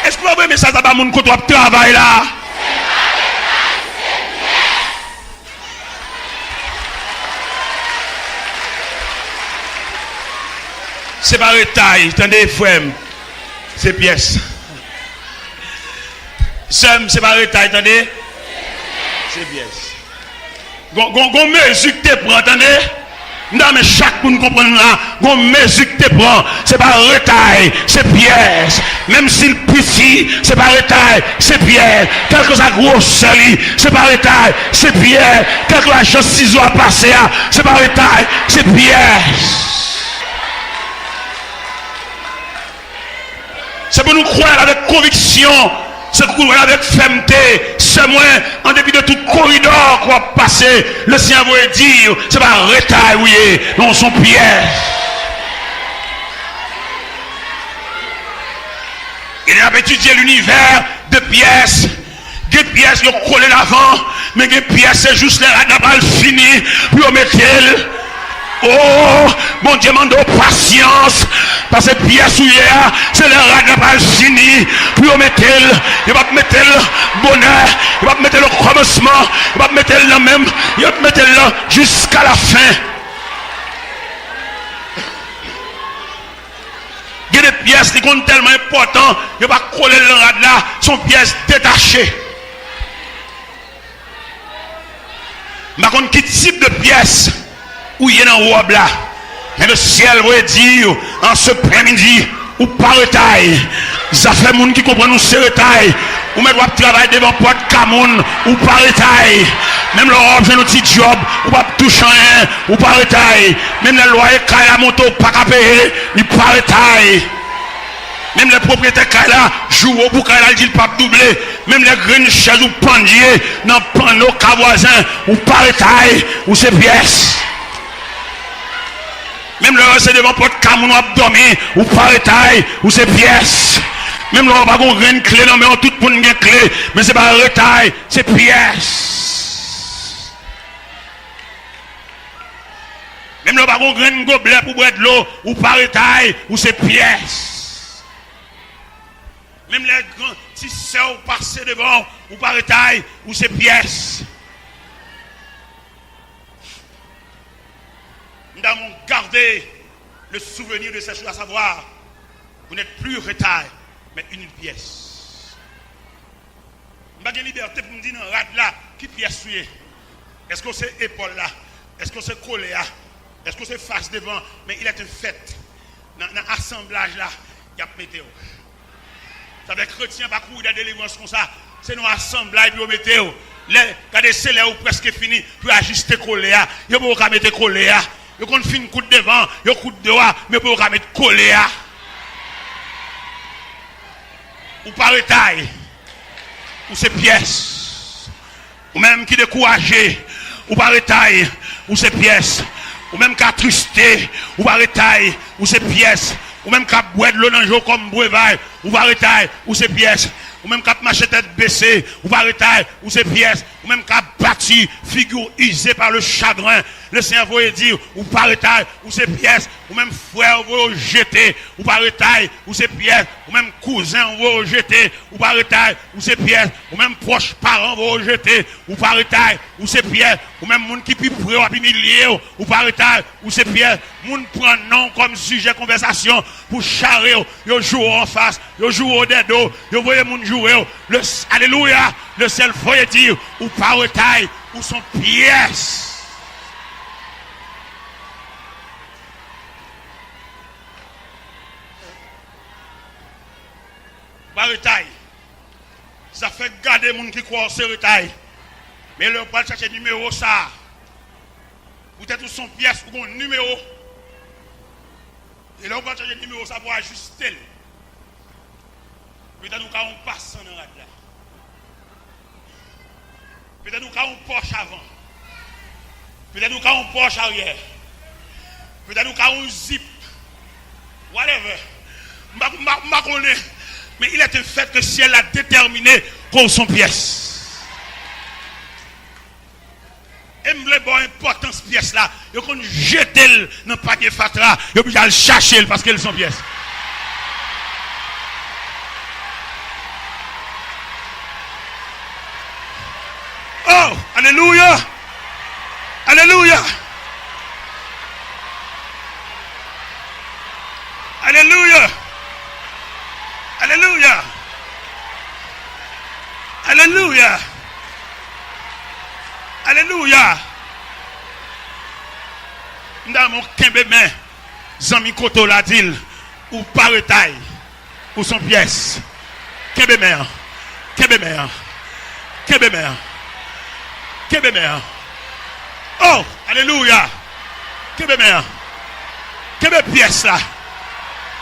S1: Est-ce qu'on a vu un message là-bas, moun koto ap travail là? C'est pas retail, attendez frère, c'est pièce. C'est pas retail, attendez. C'est bien. Gon mesure que tu prends, attendez? Non, mais chaque monde comprend là, gon mesure que tu prends, c'est pas retail, c'est pièce. Même s'il petit, c'est pas retail, c'est pièce. Quelque chose à gros sali, c'est pas retail, c'est pièce. Quelque chose ciseaux à passer, c'est pas retail, c'est pièce. C'est pour nous croire avec conviction. C'est courir avec fermeté, c'est moins, en dépit de tout corridor qu'on va passer, le Seigneur va dire, c'est pas retail, oui, non, son piège. Il a étudié l'univers de pièces. Des pièces, ils ont collé l'avant, mais des pièces, c'est juste la balle finie, puis on met elle. Oh, mon Dieu, demande patience. Parce que pièce où c'est le rat de la balle fini. Puis on met elle, il va mettre le bonheur, il va mettre le commencement, il va mettre le même, il va mettre le jusqu'à la fin. Il y a des pièces qui sont tellement importantes, il va coller le rat là, sont pièces détachées. Par contre, quel type de pièce où il y a dans robe là? Mais le ciel va dire en ce après-midi, ou pas retail. Ça fait moun qui comprend nous c'est retail. Ou même doit travailler devant porte Camoun, ou pas retail. Même le robe, j'ai un petit job, ou pas toucher rien, ou pas retail. Même les loyers, quand la moto, pas qu'à payer, il pas retail. Même les propriétaires qui là jouent pour qu'il a dit pas doubler. Même les graines chaises ou pendiers dans le panneau cas voisin ou par taille ou ces pièces. Même le reste devant porte Cameroun abdomen ou par taille ou ces pièces. Même le pas une graine clé non mais on tout pour une clé mais c'est pas retail, c'est pièces. Même le pas une graine gobelet pour boire de l'eau ou par taille ou ces pièces. Même les grands tisseurs passés devant, ou par taille, ou ces pièces. Nous avons gardé le souvenir de ces choses, à savoir, vous n'êtes plus retail, mais une pièce. Nous avons liberté pour nous dire, non, rad là, qui pièce est? Est-ce que c'est épaule là? Est-ce que c'est collé là? Est-ce que c'est face devant? Mais il est un fait. Dans l'assemblage là, il y a météo. Ça veut chrétien pas courir de délivrance comme ça. C'est nous assemblage puis on mettez regardez c'est là où presque fini puis ajuster collé là. Yo pas mettre collé là. Yo kon fin coup devant, yo coup de droit, mais pas mettre collé là. Ou par taille. Ou ces pièces. Ou même qui découragé, ou par taille, ou ces pièces. Ou même qui attristé, ou par taille, ou ces pièces. Ou même qu'à boire de l'eau dans le jour comme breuvage, ou va retailler, ou ces pièces. Ou même qu'à marcher tête baissée, ou va retailler, ou ces pièces. Ou même qu'à bâtir, figure usée par le chagrin,
S2: Le Seigneur veut dire, ou pas retaille, ou ces pièces, ou même frère, vous jeter, ou pas retaille, ou ces pièces, ou même cousin, vous jeter, ou pas retaille, ou ces pièces, ou même proches parents, vous jeter, ou pas retaille, ou ces pièces, ou même monde qui peut près, ou humilier, ou pas retaille, ou ces pièces, monde prend nom comme sujet de conversation pour charrer, vous jouez en face, vous jouez au dedo, vous voyez monde jouer, alléluia, le seul faut dire, ou pas retaille, ou son pièce. Retail. Ça fait garder les gens qui croient au retail. Mais le pas chercher numéro ça. Peut-être son pièce ou un numéro. Et là on va chercher numéro ça pour ajuster. Peut-être nous on passe en rade là. Peut-être nous on Porsche avant. Peut-être nous on Porsche arrière. Peut-être nous on zip. Whatever. Ma connais. Mais il est un fait que si elle a déterminé qu'on son pièce. Et me bon importance pièce là, il faut jeter dans le panier fatra, il faut le chercher parce qu'elle sont pièce. Oh, alléluia. Alléluia. Alléluia. Alléluia. Alléluia. Alléluia. Dans mon kembe main, Zami Koto la dit, ou par taille, ou son pièce. Kembe main. Kembe main. Kembe main. Kembe main. Oh, alléluia. Kembe main. Kembe pièce là.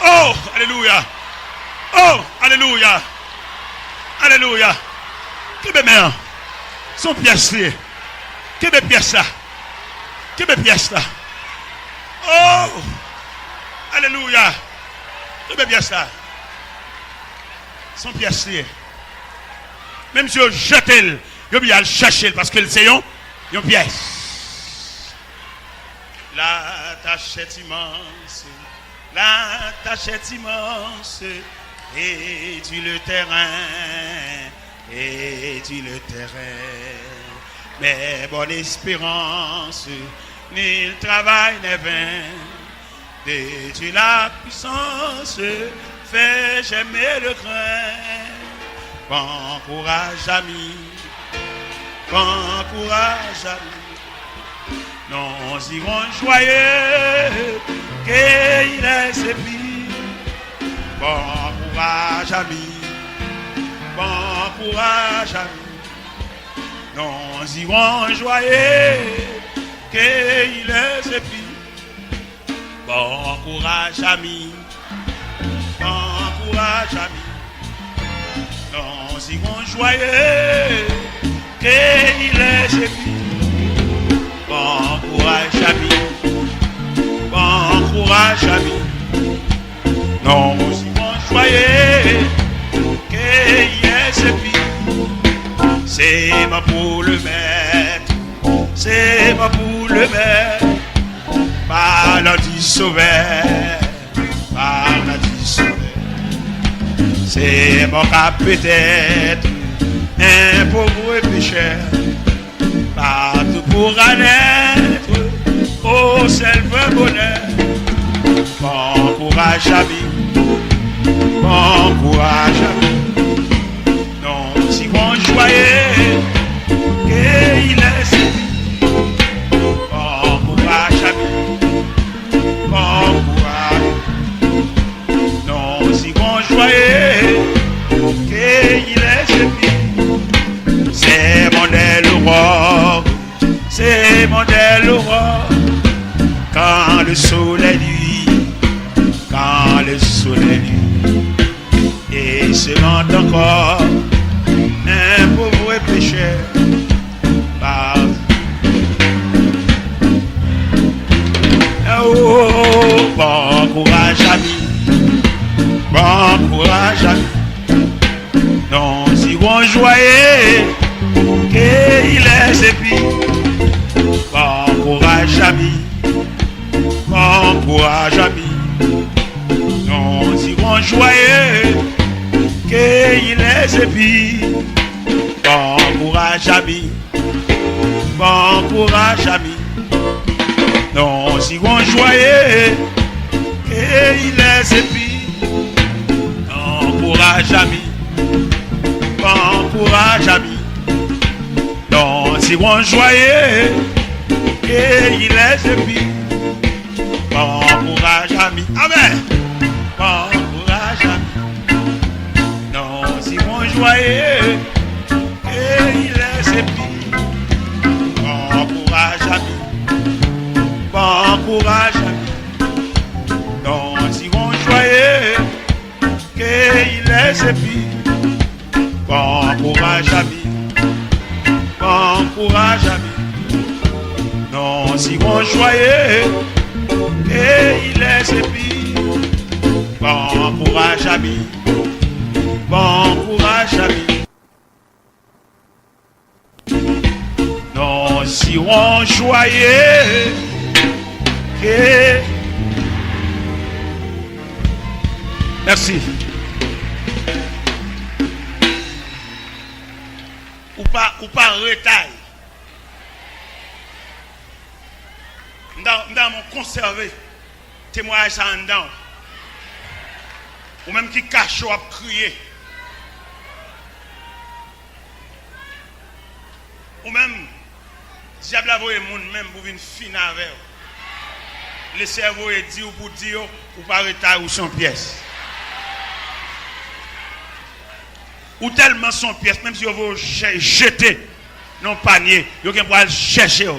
S2: Oh, alléluia. Oh, alléluia. Alléluia. Quelle mère. Son pièce là. Quelle pièce là. Quelle pièce là. Oh, alléluia. Quelle pièce là. Son pièce là. Même si on jette, il y a le chercher parce que c'est une pièce. La tâche est immense. La tâche est immense. Et tu le terrain, mais bonne espérance, ni le travail n'est vain, et tu la puissance, fais j'aimer le craint, bon courage ami, bon courage ami, nous irons joyeux, qu'il est sépi. Bon courage ami, bon courage ami, nous irons joyeux, qu'il est sépi. Bon courage ami, bon courage ami, nous irons joyeux, qu'il est sépi. Bon courage ami, bon courage ami. Non, nous irons joyeux, qu'il est sépi. C'est ma pour le maître, c'est ma pour le maître. Par la vie sauveur, par la vie sauveur. C'est mon cas peut-être, un pauvre pécheur. Partout pour naître, au seul bonheur. Bon courage ami, bon courage ami. Non, si bon joyeux, qu'il est sépi. Bon courage ami, bon courage. Non, si bon joyeux, qu'il est sépi. C'est mon aile aurore, c'est mon aile aurore. Quand le soleil luit, quand le soleil luit, et se monte encore un pauvre pécheur. Oh, bon courage ami, bon courage ami. Nous irons joyeux, qu'il est sépi. Bon courage ami. Bon courage, ami. Nous irons joyeux, cueillir les épis. Bon courage, ami. Bon courage, ami. Nous irons joyeux, cueillir les épis. Bon courage, ami. Bon courage, ami. Nous irons joyeux, cueillir les épis. Bon courage, ami. Amen. Bon courage, ami. Nous irons joyeux, cueillir les épis. Bon courage, ami. Bon courage, ami. Nous irons joyeux, cueillir les épis. Bon courage, ami. Bon courage, ami. Nous irons joyeux, cueillir les épis. Bon courage, ami. Bon courage, ami. Nous irons joyeux. Merci. Ou pas retail. Dans mon conservé témoignage ça en dedans. Ou même qui cache ou a crier. Ou même diable a voyé monde même pour venir finir avec. Le cerveau est dit ou pour dire ou pas retail ou son pièce. Ou tellement son pièce, même si vous veut jeter dans le panier, vous pouvez le chercher.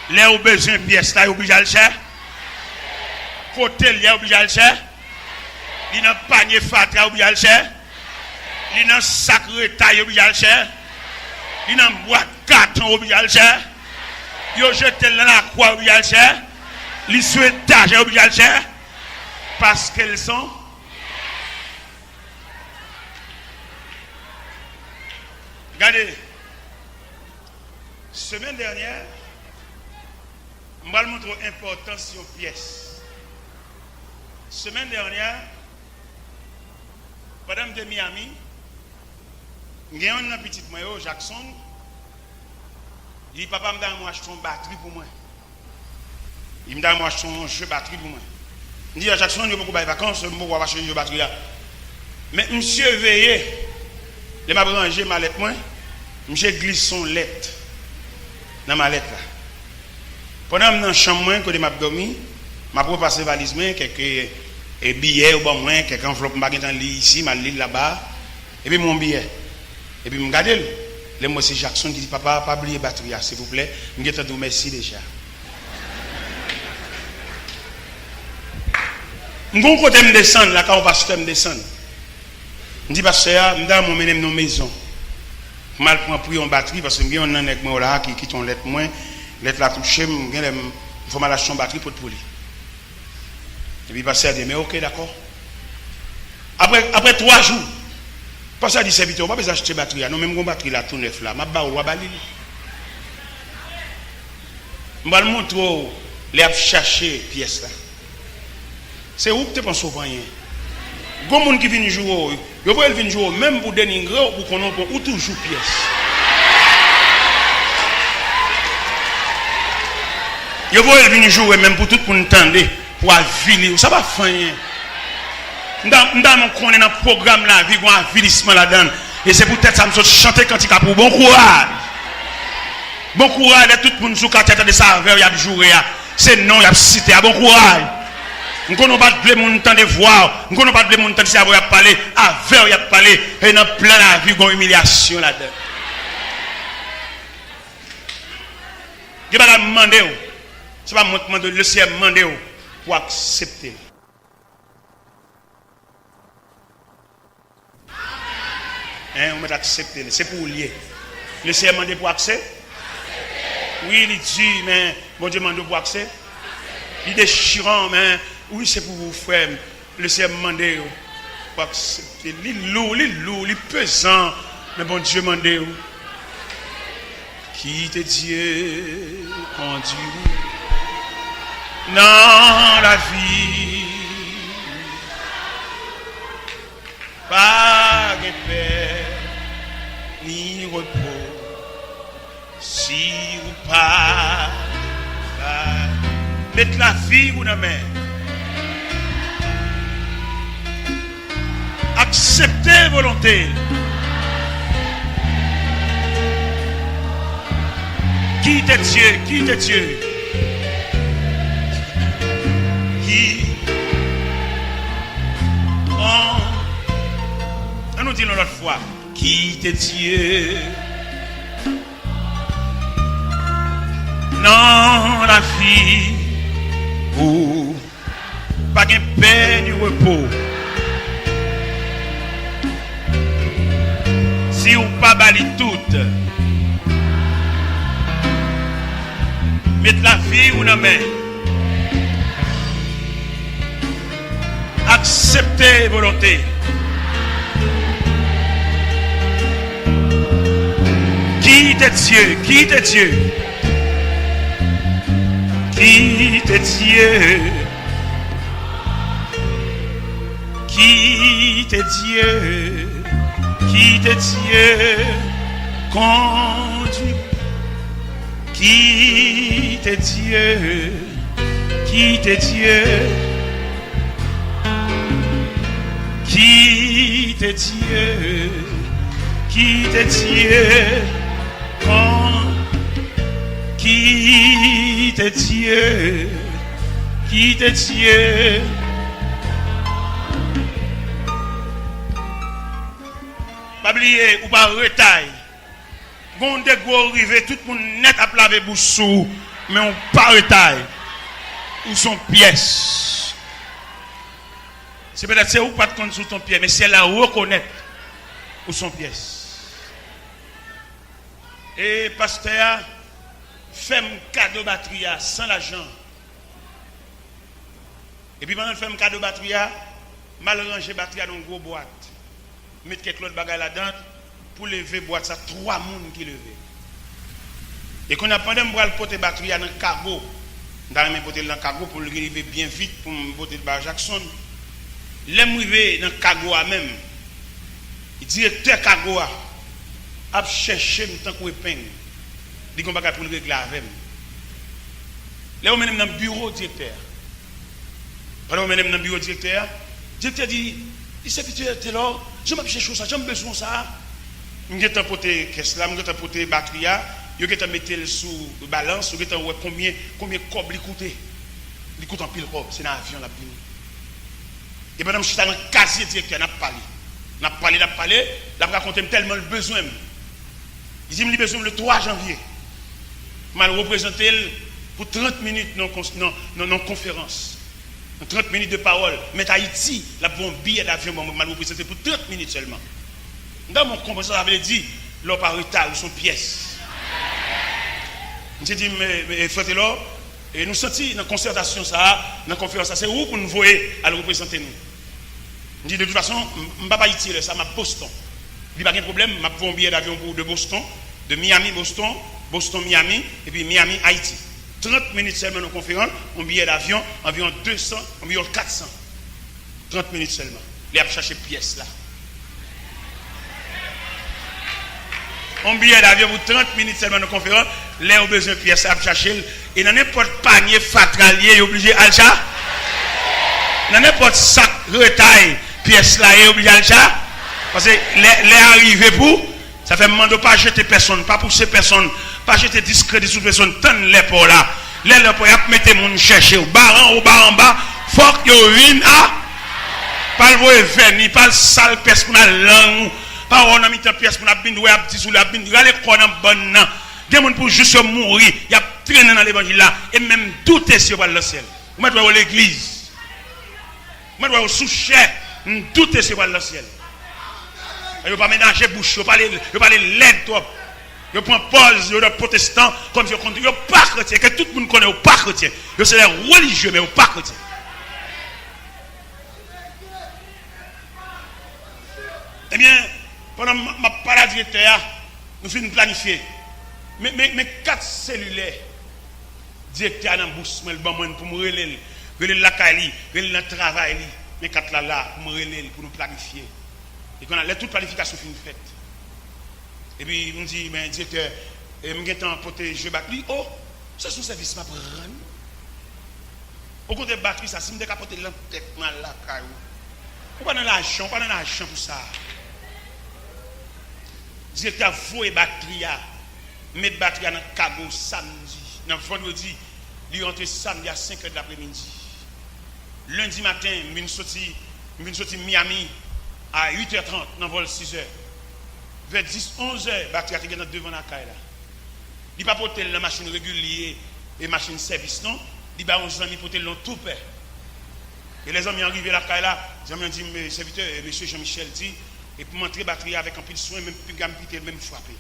S2: Là où besoin de pièce, là, vous obligé à le chercher. Côté, là, vous obligé à le chercher. Il y a un panier fatra, vous obligé à le chercher. Il y a un sac retail, vous obligé à le chercher. Il y a une boîte carton, vous obligé à le chercher. Vous jetez dans la croix, vous obligé à le chercher. Les souhaitages, vous obligé à le chercher. Parce qu'elles sont. Regardez, semaine dernière, je vais vous montrer l'importance de une pièce. Semaine dernière, pendant de Miami, il y a un petit maillot, Jackson, il dit papa me donne acheter une batterie pour moi. Il me donne acheter un jeu batterie pour moi. Il dit à Jackson, il y a beaucoup de vacances, je vais acheter un jeu batterie là. Mais monsieur veillé. Je m'a rangé ma lettre, moi. Je glisse son lettre dans ma lettre. Pendant que je suis dans la chambre, quand je m'ai dormi, je vais passer valise, quelques billets, quelques enveloppes, je vais ici, je vais là-bas. Et puis mon billet. Et puis je regarde, le monsieur Jackson qui dit papa, pas oublier la batterie, s'il vous plaît. Je vais te dire merci déjà. Je vais côté me descendre, là, quand on pasteur me descendre. Je dis, pasteur, je vais m'emmener dans nos maisons. Je vais prendre pour une batterie parce que je suis un élément là qui quitte une lettre moins. Lettre là touchée, il faut mal acheter une batterie pour te pouler. Et puis, pasteur dit, mais ok, d'accord. Après 3 jours, pasteur dit, serviteur, on va pas acheter une batterie. Non, même une batterie là, tout neuf là. Je vais vous balil. Je vais vous montrer les chercher pièces là. C'est où que tu penses au rien? Il y a des gens qui viennent jouer, ils viennent jouer même pour dénigrer ou pour qu'on ait toujours pièce. Ils viennent jouer même pour tout le monde entendre, pour avilir. Ça va faire. Nous connaissons dans le programme là, il y a un avilissement là-dedans. Et c'est peut-être ça que je chanter quand il y a pour bon courage. Bon courage, tout le monde sous la tête de sa veille, il y a joué. C'est non, il y a cité, bon courage. Nous ne pouvons pas de monde de voir, nous ne pouvons pas de monde de savoir parler, avec il y a parlé, et dans plein la vie, il y a une humiliation là-dedans. Je ne vais pas demander, je ne vais pas demander, le ciel demander pour accepter. On va accepter, c'est pour lier. Le ciel demande pour accepter. Oui, il dit, mais bon Dieu demande pour accepter. Il est déchirant, mais. Oui, c'est pour vous, frère. Le Seigneur m'a demandé pour accepter. Il est lourd, il est pesant. Mais bon Dieu m'a demandé.
S1: Qui te Dieu conduit dans la vie. Pas de paix ni repos si vous pas mettre la vie ou la main. Accepter volonté. Qui est Dieu? Qui est Dieu? Qui? On nous dit l'autre fois. Qui est Dieu? Non, la vie. Ou pas de paix ni repos. Si ou pas bali toute. Mettre la vie ou la main. Accepter volonté. Qui est Dieu? Qui est Dieu? Qui est Dieu? Qui est Dieu? Qui est Dieu? Conduit. Qui est Dieu? Qui est Dieu? Qui est Dieu? Qui est Dieu? Qui est Dieu? Qui est Dieu? Pas oublier ou pas retaille. Gon de gros rive tout le monde net à laver bouche sous mais on pas retaille. Ou son pièce. C'est peut-être c'est ou pas de compte sous ton pied mais c'est là où reconnaître ou son pièce. Et pasteur fait un cadeau batterie sans l'argent. Et puis pendant que fait un cadeau batterie, mal ranger batterie dans une grosse boîte. Mettre quelques autres bagages là-dedans pour lever boîte ça 3 personnes qui lever. Et qu'on a pendant moi le porter batterie dans le cargo. Dans mes porter dans le cargo pour le arriver bien vite pour me porter le Jackson. L'aime arriver dans le cargo même. Le directeur cargo a cherché tant qu'on épingle. Il dit qu'on va pour le régler avec. Là on mène dans le bureau directeur. Pendant on mène dans le bureau directeur, directeur dit secrétaire là, je m'ai cherché ça, j'ai besoin de ça. Je vais porter caisse là, je vais porter batterie, je vais mettre sous balance, je vais voir combien cob il coûte. Il coûte en pile cob, c'est dans l'avion là bien. Et pendant je suis dans le casier directeur, n'a parlé, l'a raconté tellement le besoin. Il dit me besoin le 3 janvier. Mal représenté pour 30 minutes non conférence. 30 minutes de parole. Mais Haïti, là pour un billet d'avion, mal représenté pour 30 minutes seulement. Dans mon conversation, j'avais dit, l'on par retard ou son pièce. J'ai dit, mais frère là, et nous senti dans la concertation, dans la conférence, c'est où pour nous voir à le représenter nous. Je dis, de toute façon, je ne vais pas Haïti, ça m'a Boston. Il n'y a pas de problème, je vais un billet d'avion de Boston, de Miami, Boston, Miami, et puis Miami, Haïti. 30 minutes seulement dans la conférence, un billet d'avion, environ 200, environ 400. 30 minutes seulement. Il a cherché pièce là. Un billet d'avion pour 30 minutes seulement dans la conférence, il a besoin de pièce à chercher. Et dans n'importe panier fatralier, il est obligé à le dans n'importe sac retail, pièce là, il est obligé à le parce que les arrivés pour, ça fait demander pas jeter personne, pas pousser personne, pas jeter discrédit sur personne, tant les pour là. Les pour y mettre mon chercher au bar en bas, faut que une a pas le voir venir, pas le sale personne pour la langue, pas on a mis ta pièce pour la bin ouais petit sous la bin, regardez quoi dans bonne nan. Des gens pour juste mourir, il y a traîné dans l'évangile là et même douter sur le ciel. Moi dois l'église. Moi dois sous-cher, douter sur le ciel. Il ne pas ménager bouche, il ne pas l'aide trop. Il prend pause, il est protestant, comme je continue. Il n'est pas chrétien, que tout le monde connaît, il n'est pas chrétien. Il est religieux, mais il n'est pas chrétien. Eh bien, pendant ma parade directeur, nous finissons planifier.
S2: Mais 4 cellulaires, directeur dans bourse, moi le bon pour me relayer la caille, relayer le travail, mais 4 là pour me relayer pour nous planifier. Et qu'on a toute planification faite. Et puis on dit mais directeur, me temps porter jeu batterie, oh, ça son service m'a prendre. Au côté batterie ça si me décapoter l'entête mal la caille. On pas dans l'argent pour ça. Directeur voyer batterie mettre batterie dans le cargo samedi. Dans vendredi, il rentre samedi à 5h de l'après-midi. Lundi matin, je suis sorti Miami à 8h30 dans le vol 6h. Vers 10-11h, batterie est devant la caille. Il n'y a pas porter la machine régulière et machine service, non. Il n'y a pas porter le tout paix. Et les amis arrivés à la caille là, les amis ont dit, mes serviteurs, monsieur Jean-Michel dit, et pour montrer la batterie avec un peu de soin, même plus gamme, même frappé.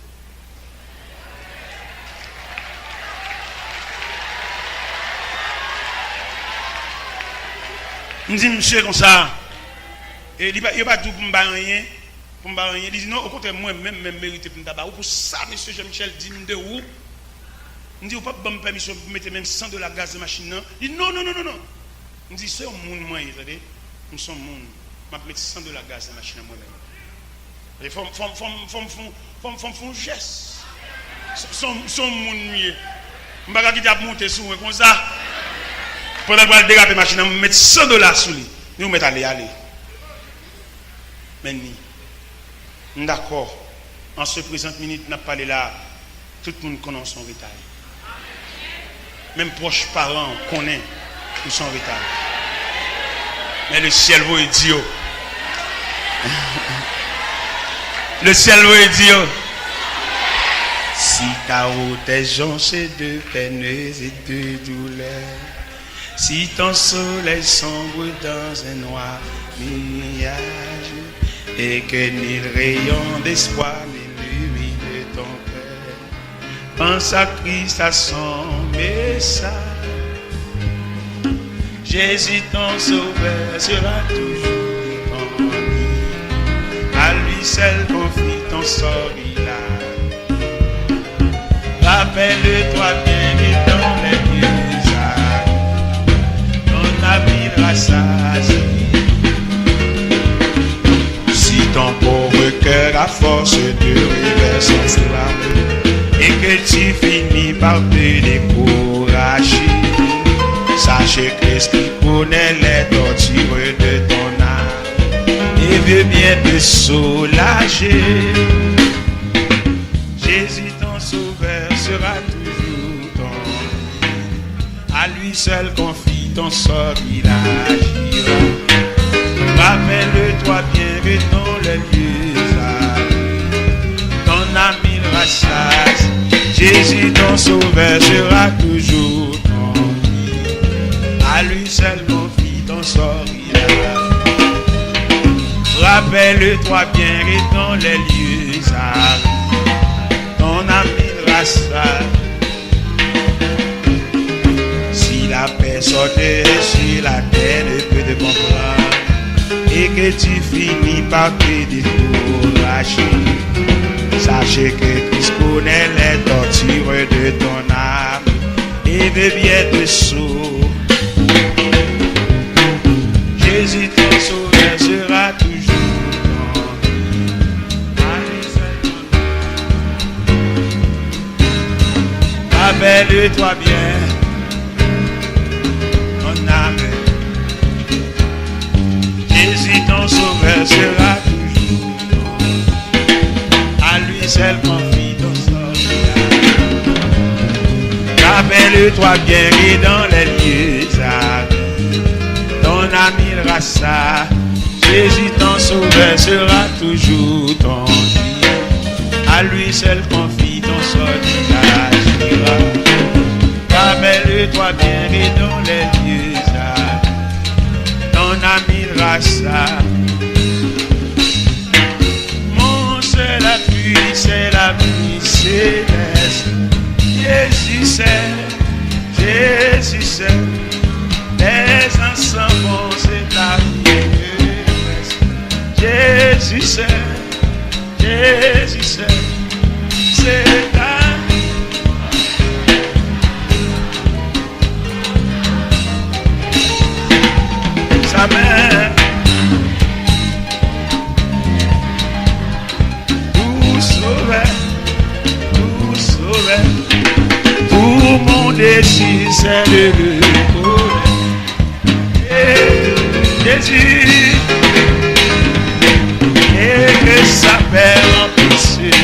S2: Je me dis, monsieur, comme ça, et il n'y a pas tout pour me barrer rien. Il dit, non, au contraire, moi-même, mérité pour me tabac. Pour ça, monsieur Jean-Michel dit, de où? Il dit, vous n'avez pas de permission pour mettre même $100 gaz de machine. Il dit, non. Il dit, c'est un monde, moi, attendez. Nous sommes monde. Je vais mettre $100 gaz de machine moi-même. Il faut un geste. Son monde mieux. Je ne vais pas quitter à monter sur moi comme ça. Pendant que je vais déraper la machine, je vais mettre $100 sur lui. Nous mettons aller. Mais d'accord. En ce présent minute, on a parlé là. Tout le monde connaît son retard. Même proches parents connaissent son retard. Mais le ciel vous dit. Le ciel vous dit. Si ta route est jonchée de peines et de douleurs, si ton soleil sombre dans un noir nuage, et que ni le rayon d'espoir n'illumine ton cœur, pense à Christ, à son message. Jésus ton sauveur sera toujours en vie. À lui seul confie ton sort, il a. Rappelle-toi bien et dans les lieux arides, ton avis rassasie. Si ton pauvre cœur a force de rêver sans flamme et que tu finis par te décourager, sache que Christ connaît les tortures de ton âme et veut bien te soulager. Jésus ton sauveur sera toujours ton vie. À lui seul confie ton sort, il agira. Rappelle-toi bien que dans les lieux arides, ton ami le rassasie. Jésus ton sauveur sera toujours ton vie. À lui seul confie ton sort, il agira. Rappelle-toi bien que dans les lieux arides, ton ami le rassasie. Si la personne sur la terre ne peut te comprendre et que tu finis par te décourager, sache que Christ connaît les tortures de ton âme et veut bien te sauver. Jésus ton sauveur sera toujours ton vie. Rappelle-toi bien ton âme. Jésus ton sauveur sera toujours ton vie. À lui seul confie ton sort. Rappelle-toi bien et dans les lieux arides, ton ami le rassa. Jésus ton sauveur sera toujours ton vie. À lui seul confie ton sort, il agira. Rappelle-toi bien et dans les lieux arides, ton ami le rassa. Mon seul appui, c'est la vie céleste. Jésus sait, les enfants vont s'établir. Jésus sait, c'est ta main. Tout sauveur, pour mon désir, c'est de le Jésus, et que ça fait remplacer.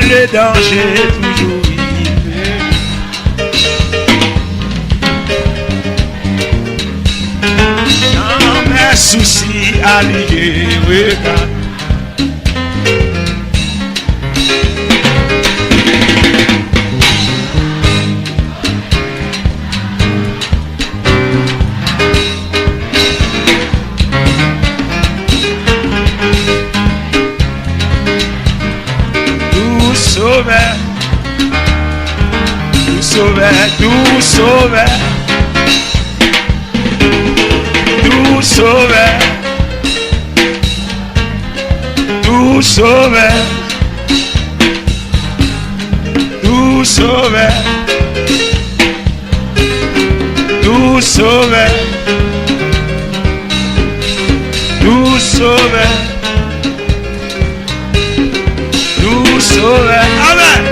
S2: Le danger toujours arrivé. Dans mes soucis alliés, regarde. Tout sauveur, tout sauveur, tout sauveur, tout sauveur, tout sauveur, tout sauveur, tout sauveur, amen.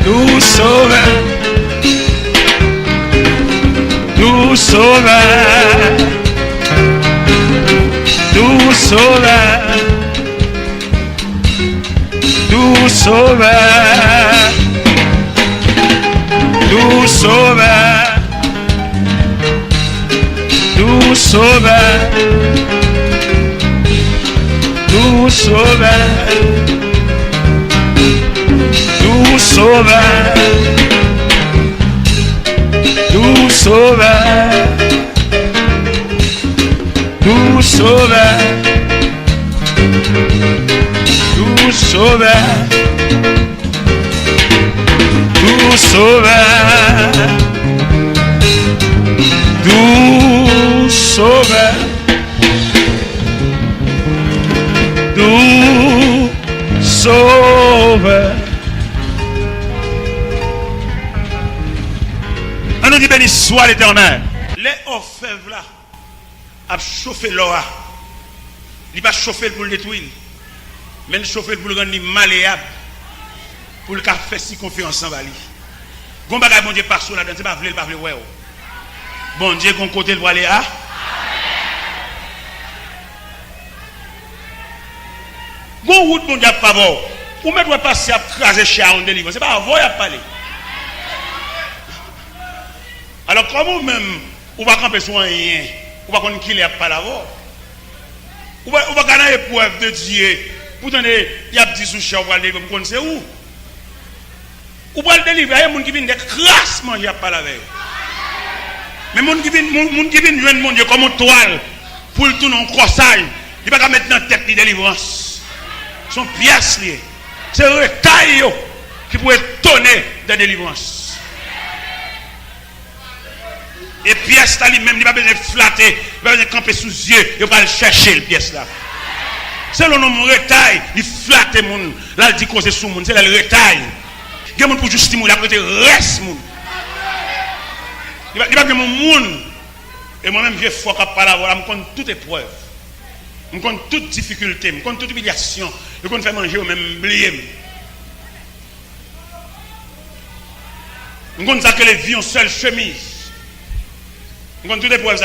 S2: Tout sauveur, tout sauveur, tout sauveur, tout sauveur, tout sauveur, tout sauveur, tout sauveur. Tout sauveur, tout sauveur, tout sauveur, tout sauveur, tout sauveur, tout sauveur, tout sauveur. On dit béni soit l'Éternel. Les orfèvres là, a chauffé l'eau. Il ne pas chauffer pour le détruire, mais il chauffer pour le rendre malléable, pour le faire si confiance en Bali. Gon bagay bon Dieu passe là-dedans, c'est pas vle, pas vle ouais. Bon Dieu qu'on côté le aller à. Gon route bon Dieu pas bon. Ou mettre passer à craser chat en délivrance, c'est pas avant y a parler. Alors, comment même, on va camper sur rien, on va qu'on qu'il n'y a pas là-bas. On va gagner l'épreuve de Dieu. Pourtant, il y a des sous-chats, on va le délivrer, on sait où. On va le délivrer, il y a des gens qui viennent de crasse manger à pas la veille. Mais les gens qui viennent jouer mon Dieu comme une toile pour le tourner en croissage, il ne va pas mettre dans la tête de délivrance. Son pièce liée. C'est le retail qui pourrait tonner de délivrance. Et pièce là lui-même, il va besoin de flatter, il va besoin de camper sous les yeux, il va aller chercher le pièce là. C'est le nom de retail, il flatte les gens. Là, il dit que c'est sous le monde, c'est le retail. Il y a des gens pour juste stimuler, après, il reste le monde. Il va dire mon monde. Et moi-même, je suis fort capable de parler, je compte toute épreuve. Je compte toute difficulté, je compte toute humiliation. Je compte faire manger au même oublier. Je compte ça que les vies ont seule chemise. Je compte toutes épreuves,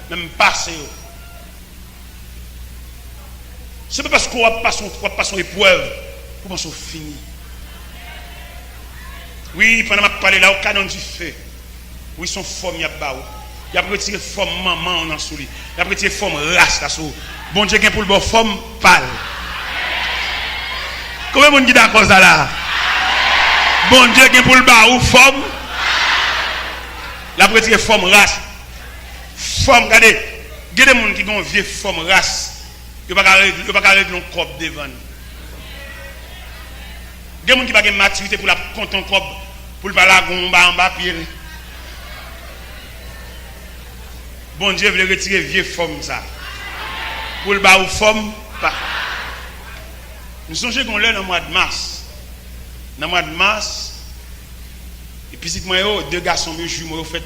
S2: même passer. Ce n'est pas parce qu'on va passer une épreuve pour qu'on fini. Oui, pendant que je parle là, au canon du feu. Oui, son forme, il y a baou. Il y a retiré forme maman en dessous. Il y a retiré forme race là sous. Bon Dieu, pour le bon forme pâle. Comment on dit d'accord ça là? Bon Dieu, pour le baou forme. Il a retiré forme race. Forme, regardez. Il y a des gens qui ont une vieille forme race. Il n'y a pas de corps devant. des gens qui n'ont pas de maturité pour la compte en cob, pour le balagon en bas pied. Bon Dieu veut retirer vieille forme ça. Pour le bas ou forme pas. Nous songeons qu'on l'a dans le mois de mars. Dans le mois de mars, et puis si moi, deux garçons jumeaux fait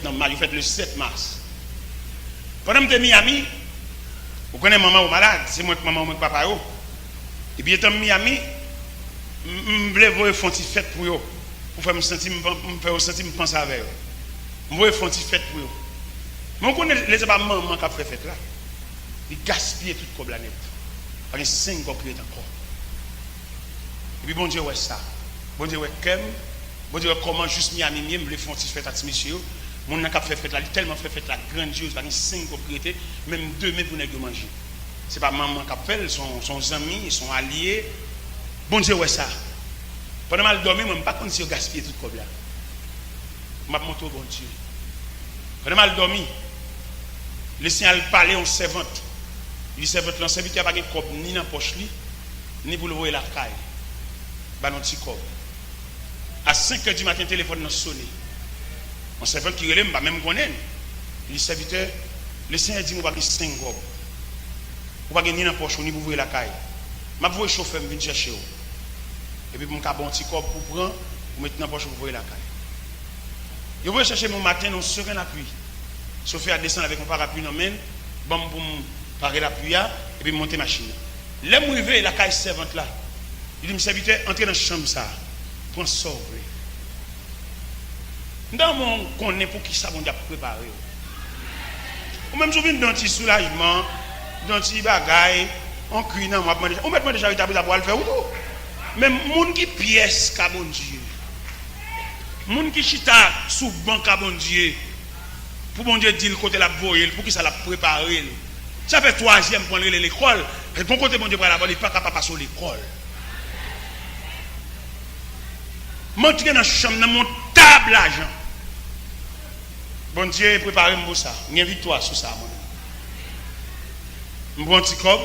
S2: le 7 mars. Pendant que je suis à Miami, vous connaissez maman ou malade, c'est moi que maman ou papa. Et puis étant à Miami, je voulais voir une fête pour eux. Pour faire me sentir, me penser avec eux. Je voulais faire une fête pour eux. Mais on connaît les maman qui a fait fête là. Ils gaspillent toute la planète. Il y a 5 ans qui est encore. Et puis bon Dieu, ouais ça. Bon Dieu, ouais bon Dieu, comment juste Miami, je voulais faire une fête à ce monsieur. Mon n'a fait fête là, tellement fait fête là grandiose, il y a 5 propriétés, même 2 mais pour ne manger. C'est pas maman qui a fait, son amis, ils sont alliés. Bon Dieu, ouais ça. Pendant mal dormir, je ne sais pas si je gaspille tout comme là. Je vais monter au bon Dieu. Pendant mal dormir, le Seigneur parlait en servante. Il dit servante, le serviteur n'a pas de cob ni dans la poche, ni pour le voir la caille. Il y a un petit cob. À 5 h du matin, le téléphone a sonné. Mon serveur qui relève, je ne même connaître. Il dit serviteur, le Seigneur dit, je vais 5 cob. Je ne vais pas ni dans la poche, ni pour voir la caille. Je vais voir le chauffeur venir chercher. Et puis, je vais un petit corps pour prendre, pour mettre dans la poche pour voir la caille. Je vais chercher mon matin dans serein la pluie. Le chauffeur descend avec un parapluie dans la main, pour me parer la pluie, et puis monter la machine. Là, je vais la caille servante là. Il dit, serviteur, entrez dans la chambre, ça. Prends ça. Dans mon connaît pour qui ça, on a préparé. Ou même, je viens d'un petit soulagement, d'un petit bagaille, on crie dans moi, on met déjà établi pour le faire ou tout. Même les gens qui pièce à bon Dieu. Les gens qui chita sous banque à bon Dieu. Pour bon Dieu dire le côté la voyer, pour qu'il ça la préparer. Ça fait 3e pour aller à l'école. Et bon côté bon Dieu pour la il n'est pas capable de passer à l'école. Montre dans la chambre, dans mon table l'argent. Bon Dieu prépare pour ça. J'invite toi sur ça. Je prends un petit cob.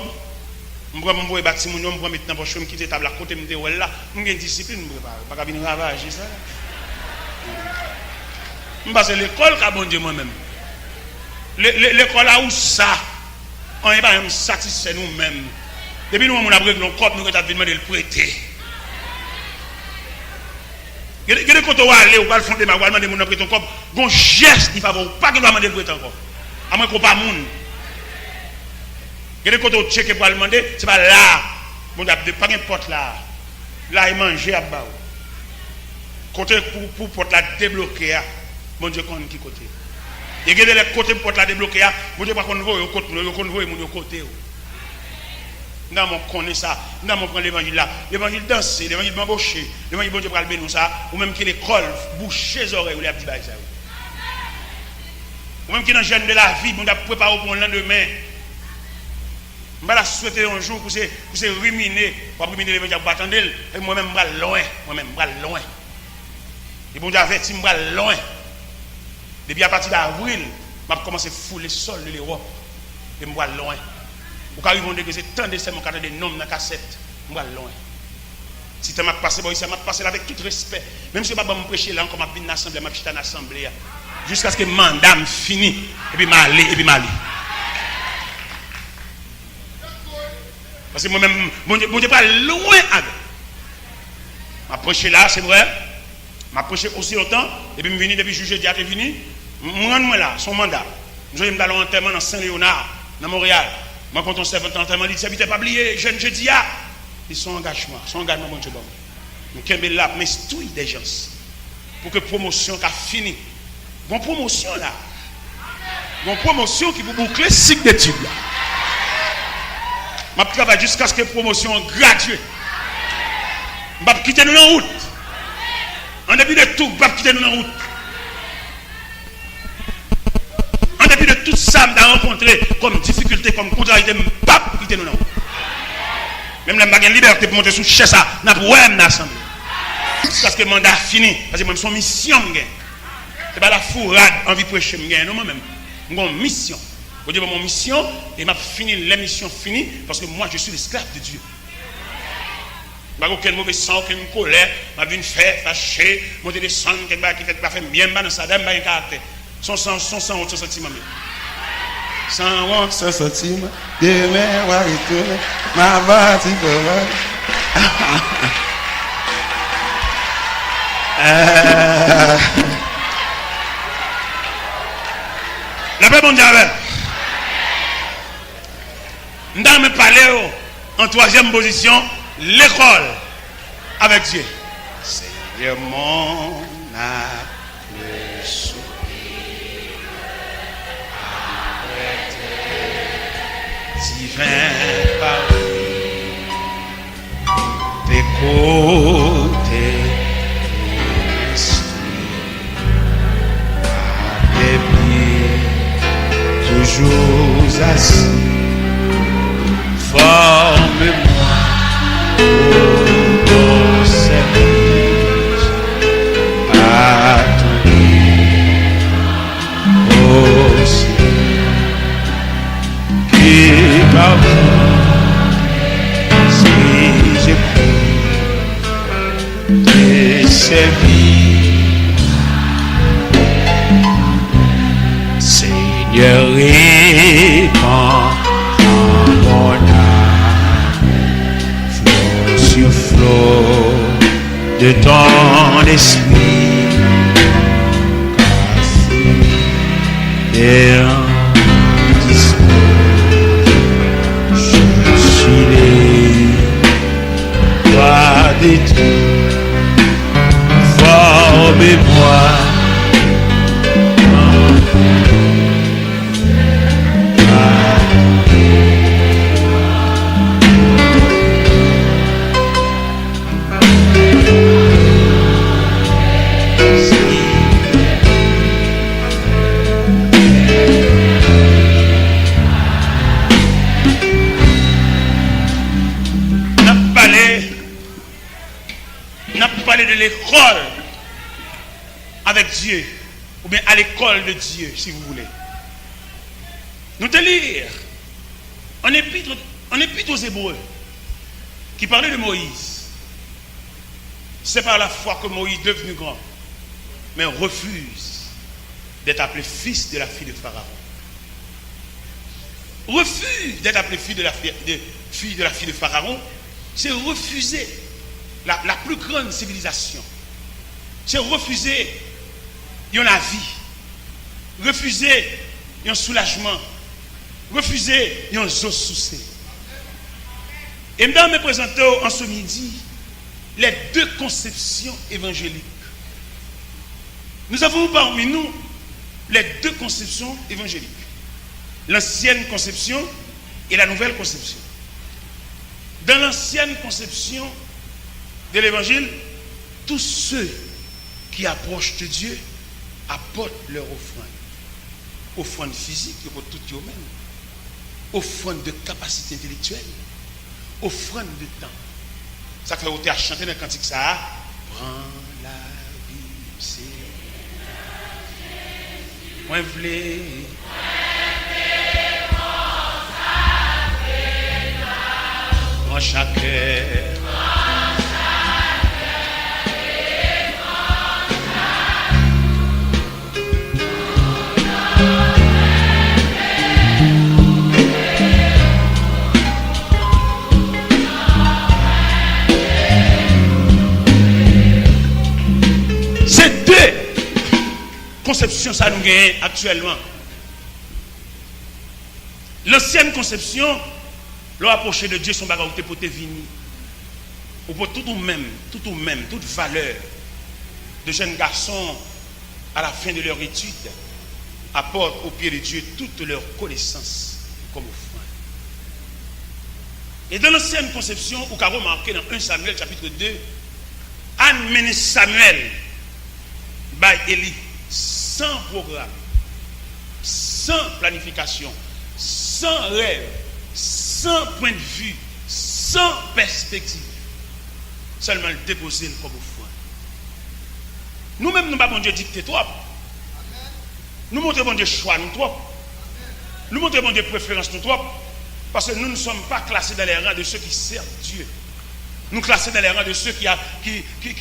S2: Je prends mon bâtiment, je prends maintenant pour je quitter table à côté de moi là. Je suis discipline, je prépare. Pas venir ravager ça. Je passe l'école car bon Dieu moi-même. L'école là où ça, on n'est pas satisfait nous-mêmes. Depuis nous on a pris nos copes, nous avons demandé de le prêter. Il y a des côtés où aller, ou va le fonder, ou va demander de prêter ton cop. Bon geste, il ne faut pas qu'il doit demander de prêter encore. À moins qu'on ne pas moun. Il y a des côtés où checker pour demander, c'est pas là. Bon, pas n'importe là. Là, il mange à bas. Côté pour porte la débloquer, bon Dieu, qu'on qui côté. Il y a des côtés pour porte la débloquer, bon Dieu, pas qu'on voit au côté, mon côté. Nous avons connu ça, nous avons pris l'évangile là, l'évangile danser, l'évangile m'embaucher, l'évangile bon Dieu pour le nous ça, ou même qui l'école, boucher les oreilles, ou les petits bails ça. Ou même qui dans le jeune de la vie, on a préparé pour le lendemain. Je vais la souhaiter un jour pour se ruminer, pour ruminer l'évangile, pour attendre, et moi-même, je vais loin. Et bon Dieu averti, je vais loin. Depuis à partir d'avril, je vais commencer à fouler le sol de l'Europe, et je vais loin. Ou quand ils vont dégager tant de ces mots des noms dans la cassette, je vais loin. Si tu m'as passé, je vais passer avec tout respect. Même si je ne vais pas me prêcher là, encore je vais l'assemblée, je vais l'assemblée. Jusqu'à ce que le mandat me finisse, et puis je vais aller. Parce que moi-même, je ne pas loin avec. Je vais prêcher là, c'est vrai. Je vais prêcher aussi longtemps, et puis je vais venir depuis juillet, je vais venir. Je vais rendre là, son mandat. Je vais aller en enterrement dans Saint-Léonard, dans Montréal. Moi, quand on s'est fait enterrement, il dit, ça ne pas oublier, jeune jeudi, ils sont engagement, bon Dieu. Nous sommes là, mais tout des gens. Pour que la promotion a fini. Bon promotion là. Bon promotion qui vous boucler le cycle d'études là. Je travaille jusqu'à ce que la promotion gradue. Je ne vais pas quitter nous en route. En début de tout, je ne vais pas quitter nous en route. En début de tout ça, je vais rencontrer comme difficulté, comme contrariété, je ne vais pas quitter nous en route. Même la j'ai liberté pour monter sous chez ça, je ne vais pas m'assembler. Jusqu'à ce que le mandat fini. Parce que moi, c'est une mission. Ce n'est pas la fourrade, envie de prêcher. Non, moi-même. J'ai une mission. Je dis mon mission, et m'a fini, la mission finie, parce que moi, je suis l'esclave de Dieu. Pas aucun mauvais sang, aucune colère, m'a vu faire fâcher, monter des sangs, qui fait pas faire bien dans sa dame, un caractère. Son sang, son sentiment.
S1: Sans sentiment, demain, on va retourner, ma bâtie,
S2: La paix mondiale. Nous allons parler en troisième position, l'école avec Dieu.
S1: Seigneur mon âme, le soupir après tes divins paris, tes côtés à tes pieds, toujours assis. Forme-moi au service à ton au ciel qui pardonne si j'ai pris tes services. Seigneur, répands mon âme, flot sur flot de ton esprit, et en dispose, je suis les doigts détruits, formez-moi.
S2: De l'école avec Dieu, ou bien à l'école de Dieu, si vous voulez. Nous te lire en épître aux Hébreux qui parlait de Moïse. C'est par la foi que Moïse, devenu grand, mais refuse d'être appelé fils de la fille de Pharaon. Refuse d'être appelé fille de la fille de Pharaon, c'est refuser la plus grande civilisation. C'est refuser une vie, refuser un soulagement, refuser un eau soucée. Et je vais me présenter en ce midi les deux conceptions évangéliques. Nous avons parmi nous les deux conceptions évangéliques. L'ancienne conception et la nouvelle conception. Dans l'ancienne conception de l'évangile, tous ceux qui approchent de Dieu apportent leur offrande. Offrande physique pour tout eux-mêmes. Offrande de capacité intellectuelle. Offrande de temps. Ça fait ôter à chanter dans le cantique ça. Prends la vie, c'est moi voulais. Prends chaque cœur. Conception ça nous gagne actuellement. L'ancienne conception, l'approcher de Dieu son bagage pour te venir. Ou pour tout ou même, toute valeur de jeunes garçons à la fin de leur étude apportent au pied de Dieu toute leur connaissance comme offrande. Et dans l'ancienne conception, vous avez remarqué dans 1 Samuel chapitre 2, Anne menait Samuel by Élie. Sans programme, sans planification, sans rêve, sans point de vue, sans perspective. Seulement le déposer comme offrande. Nous-mêmes, nous ne pas bon Dieu dicter trop. Nous montrons bon Dieu choix nous trop. Nous montrons bon Dieu préférence nous trop. Parce que nous ne sommes pas classés dans les rangs de ceux qui servent Dieu. Nous classer dans les rangs de ceux qui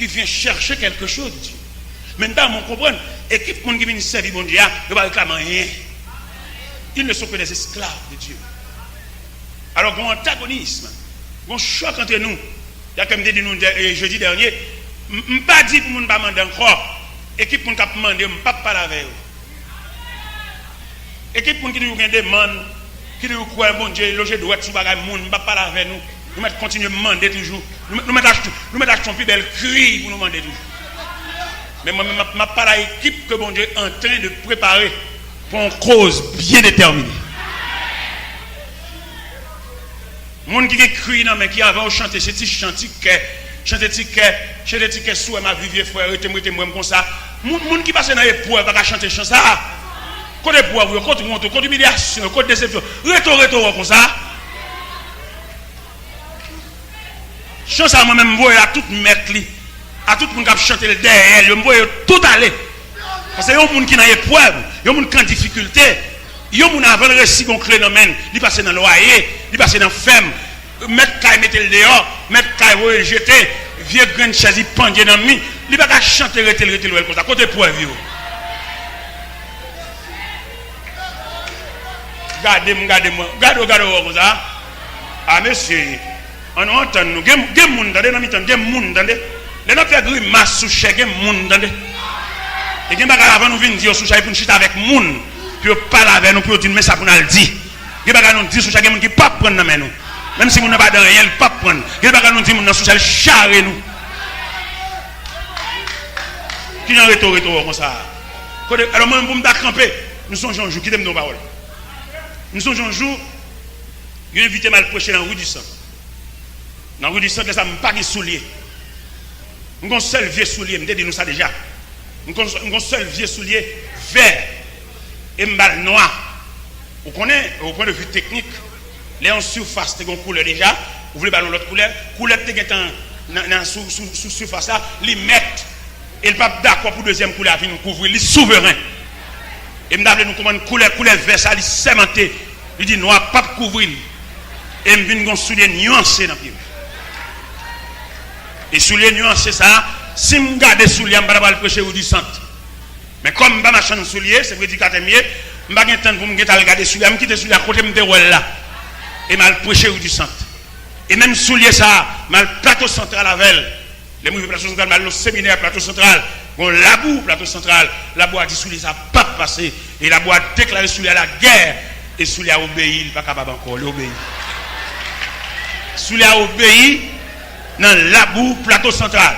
S2: viennent chercher quelque chose de Dieu. Maintenant, on comprend, équipe qui vient servir bon Dieu, ne va pas réclamer rien. Ils ne sont que des esclaves de Dieu. Alors, il y a un antagonisme, il y a un choc entre nous. Il y a comme dit nous jeudi dernier, je ne pas dit pour ne pas demander encore. Équipe qui a demandé, je ne pas parler avec eux. Équipe qui a demandé, qui nous croit bon Dieu, loger droit sous bagage monde, ne pas parler avec nous. Nous mettons continuer à demander toujours. Nous mettons plus belle cri pour nous demander toujours. Mais moi, je ne parle à l'équipe que bon Dieu est en train de préparer pour une cause bien déterminée. Les gens qui crient, mais qui avaient chanté, c'est chanté sous ma vie, frère, et moi comme ça. Les gens qui passent dans l'épreuve, pas chanter chant ça. Côté épreuve, côté honte, côté humiliation, côté déception. Retour comme ça. Chant ça, moi-même, je vois à tout mettre, à tout le monde qui a chanté derrière, je vois tout aller. Parce que il y a des gens qui ont épreuve, il y a des gens qui ont difficulté. Il y a des gens qui ont réussi à phénomène, ils passent dans le loyer, ils passent dans la ferme, mettre caille, mettre le dehors, mettre caille, rejeter, vieux grain de chaise, pendu dans le mi, ils ne peuvent pas chanter, rester comme ça, côté épreuve. Gardez-moi, gardez-moi comme ça. Ah, monsieur. On entend nous, il y a des gens dans le temps, il y a des gens dans le les gens fait grimace sous chèque, il y a des gens dans le et il y a des gens avant nous venir dire sous chèque pour nous chiter avec les gens, puis parler avec nous, puis dire mais ça pour nous le dire. Il y a des gens nous dire sous chèque, il y a des gens qui ne pas prendre dans nous. Même si nous n'avons pas de rien, ils ne pas prendre. Il y a des gens nous dire nous sous chèque, charrer nous. Qui n'en retour comme ça. Alors moi, pour me camper, nous sommes un jour, qui t'aime nos paroles. Nous sommes un jour, il y a invité mal prêcher dans la rue du sang. Dans la rue du sang, ça ne pas de souliers. Nous avons un seul vieux soulier, je nous ça déjà. Nous avons un seul vieux soulier vert et mal noir. Vous connaissez, au point de vue technique, les en surface, c'est une couleur déjà. Vous voulez ballon l'autre couleur. Couleur qui est sous surface là, ils mettent. Et le pape d'accord pour deuxième couleur, il nous couvrir, il est souverain. Et nous commande couleur vert, ça, il est sémenté. Il dit noir, pas couvrir. Et je viens de soulier nuancé dans le pied. Et sous les nuances, ça, si je regarde les souliers, je ne vais pas le prêcher ou du centre. Mais comme je ne vais pas changer souliers, c'est prédicateur mieux, je ne vais pas temps pour me regarder les souliers, je vais quitter les souliers à côté de là. Et je vais le prêcher ou du centre. Et même souliers, ça, je vais le plateau central avec les mouvements plateau central, je vais le séminaire plateau central, bon, la boue plateau central, la boue a dit souliers, ça n'a pas passé. Et la boue a déclaré souliers à la guerre. Et souliers a obéi, il n'est pas capable encore, il obéit. Souliers a obéi. Dans la boue, plateau central.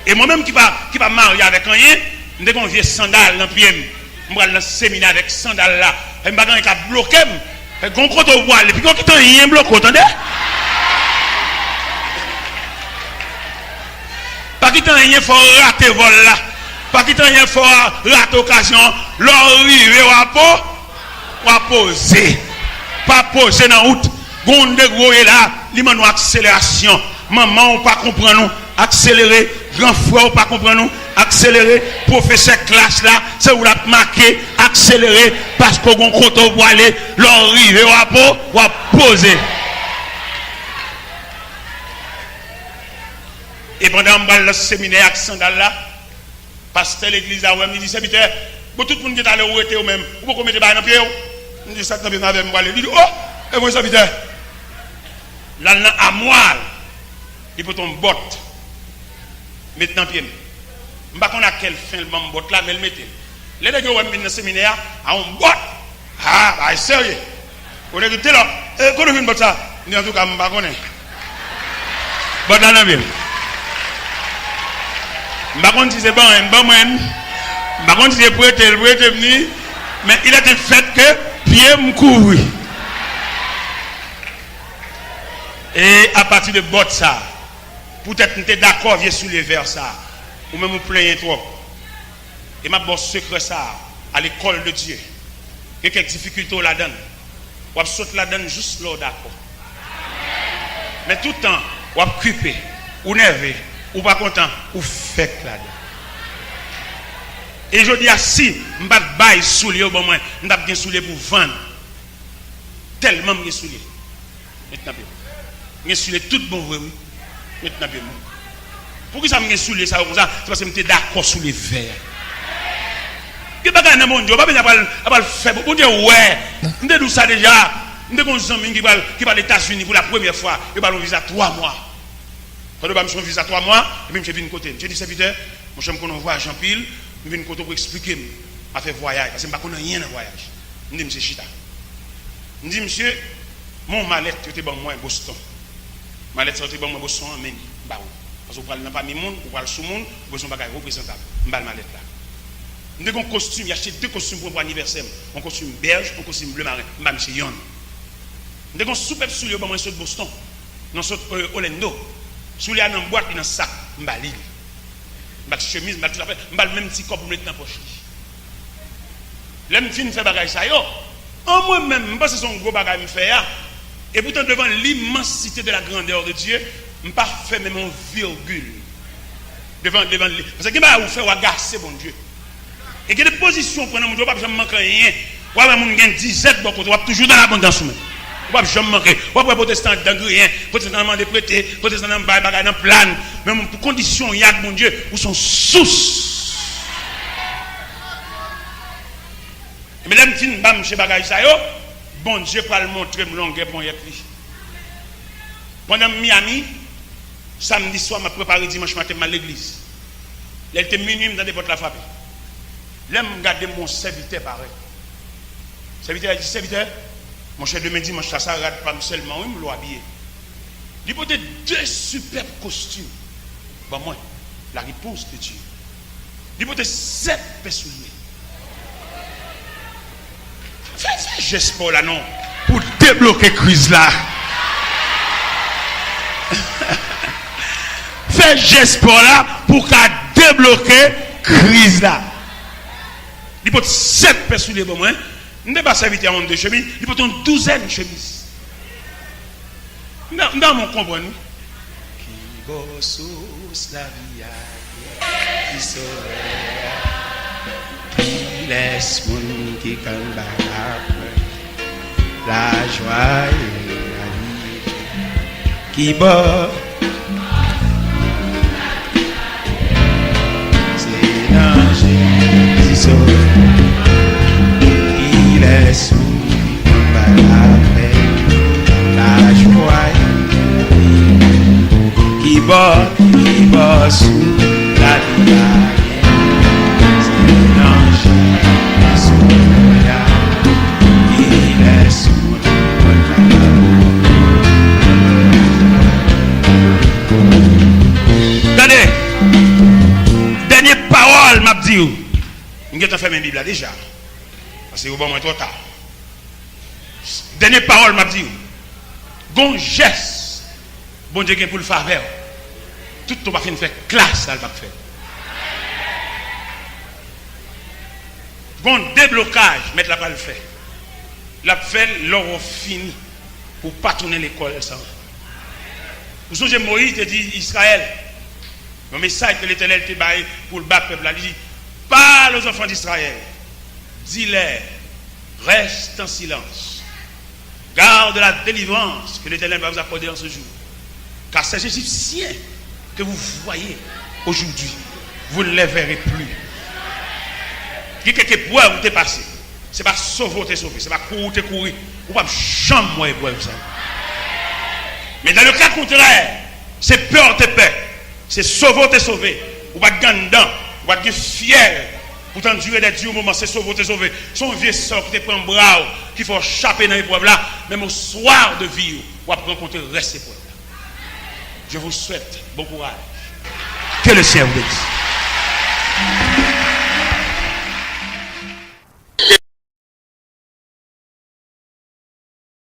S2: Et moi-même qui va marier avec un rien, je vais un vieux sandal dans le pied. Je vais dans le séminaire avec sandal là. Et je vais bloquer. Je vais bloquer au voile. Et puis quand il y a un bloc, attendez. Pas qu'il y a rien, il faut rater vol là. Pas qu'il y a rien, il faut rater l'occasion. L'arrivée ou à poser. Pas poser dans la route. Gonde gros là, li man accélération. Maman on pas comprendre nous, accélérer, grand frère on pas comprendre nous, accélérer, professeur classe là, c'est où la marquer, accélérer parce qu'on compte au bois aller, l'arriver ou à poser. Et pendant le séminaire avec sandal là, pasteur l'église là, il dit serviteur, tout le monde qui est allé où était ou même, ou pourquoi mettre dans pied, il dit ça avec moi, il dit oh, et vous serviteur. Là, à moi, il peut tomber botte. Maintenant, pied. Je ne sais pas quelle fin le botte là, mais le mettez. Les gens qui ont mis dans le séminaire, à un botte. Ah, bah, sérieux. Vous avez dit là, quand on fait une botte ça, en tout cas, je ne sais pas. Botte là, non, bien. Je ne sais pas si c'est bon, je ne sais pas si c'est prêt, mais il a été fait que pied me couvre. Et à partir de bot ça, peut-être que tu es d'accord, viens sous les vers ça, ou même vous plaignez trop. Et ma bosse secret ça, à l'école de Dieu. Il y a quelques difficultés là-dedans. Ou saute là-dedans juste là, d'accord. Mais tout le temps, ou occupé, ou nerveux, ou pas content, ou fait là-dedans. Et je dis, si je ne vais pas soulier au bon moment, je ne vais pas soulier pour vendre. Tellement je soulier. Maintenant, je suis tout bon, Maintenant, bien. Pourquoi ça me soulever ça comme ça? C'est parce que je suis d'accord sur les verres. Que bagage dans mon Dieu, pas bien à faire. Bon Dieu, ouais. On dit ça déjà. On dit qu'on s'amène qui va aux États-Unis pour la première fois. Il va un visa 3 mois. Quand on va me visa 3 mois, et puis je viens de côté. Je dis serviteur, mon chum qu'on envoie à Jean-Pile, je viens de côté pour expliquer à faire voyage parce que je ne connais rien dans voyage. Je dis monsieur Chita. Je dis monsieur, mon mallette était bon moi à Boston. Mallette était bon moi à Boston en Maine. Parce que vous parlez pas de monde, vous parlez sous monde, vous besoin de bagage représentable. Je vais mallette là. Nous avons un costume, j'ai acheté 2 costumes pour l'anniversaire. Un costume belge, un costume bleu marin. Je vais monsieur Yon. Nous avons un super soulier pour moi de Boston. Nous sommes Orlando. Soulier dans une boîte, dans un sac. Je vais l'île. Je vais chemise, je vais tout à fait. Je vais le même petit corps pour mettre dans la poche. Là, je finis de faire bagage ça. En moi-même, je pense que c'est un gros bagage que je fais. Et pourtant, devant l'immensité de la grandeur de Dieu, je ne peux pas faire même un virgule. Devant lui. Parce que je vais vous faire agacer, bon Dieu. Et que des positions pour nous, je ne vais pas manquer rien. Je vais avoir 17 bon côté, je vais toujours dans l'abondance. Je ne vais pas jamais manquer. Je vais pas protestant dans rien, protestant dans des prêtés, protestant dans le plan. Même pour conditions, il y a mon Dieu, où sont sources. Mais là, je suis bam chez bagage ça yo, bon Dieu va le montrer me longueur pour y être. Pendant Miami, samedi soir, je préparé dimanche matin à l'église. Là, il était minuit dans des portes la frappe. Là, je regarde mon serviteur pareil. Serviteur a dit, serviteur, mon cher demain dimanche, ça ne regarde pas seulement, il me l'a habillé. Il peut être 2 superbes costumes. Bon, moi, la réponse de Dieu. Il peut être 7 souliers. Fais geste pour là, non, pour débloquer la crise là. Fais geste pour là, pour débloquer la crise là. Il peut 7 personnes pour moi. Je ne vais pas servir à 2 chemises. Il peut une 12aine de chemises. Dans mon comprendre. Qui bossos la vie, qui sauve, qui laisse mon qui calme la joie et la vie, qui bosse. C'est danger, qui sauve. Laisse-moi la paix, la joie qui bat sous la vie. C'est l'ange qui laisse-moi la paix. Dernière parole, m'a dit. Je vais faire mes Bibles déjà. C'est au bon moment trop tard. Dernière parole m'a dit. Gon geste. Bon Dieu pour le faveur. Tout le monde va faire classe, ça va faire. Gon déblocage, mettre la pas le faire. La fait l'or fini pour pas tourner l'école ça. Vous savez Moïse te dit Israël. Le message que l'Éternel te baille pour le bas peuple, il dit parle aux enfants d'Israël. Dis-leur, reste en silence. Garde la délivrance que l'Éternel va vous accorder en ce jour. Car ces Égyptiens que vous voyez aujourd'hui, vous ne les verrez plus. Quelqu'un bois vous t'est passé. Ce n'est pas sauver t'es sauvé. Ce n'est pas courir t'es courir. Ou pas chambre boire ça. Mais dans le cas contraire, c'est peur t'es peur. C'est sauver t'es sauvé. Ou pas gagner dedans. Ou pas être fier. Pour t'endurer des dieux au moment, c'est sauver, t'es sauvé. Son vieux sort qui te prend un bras, qui faut échapper dans l'épreuve là, même au soir de vie, ou après rencontrer le reste de l'épreuve là. Je vous souhaite bon courage. Que le ciel vous bénisse.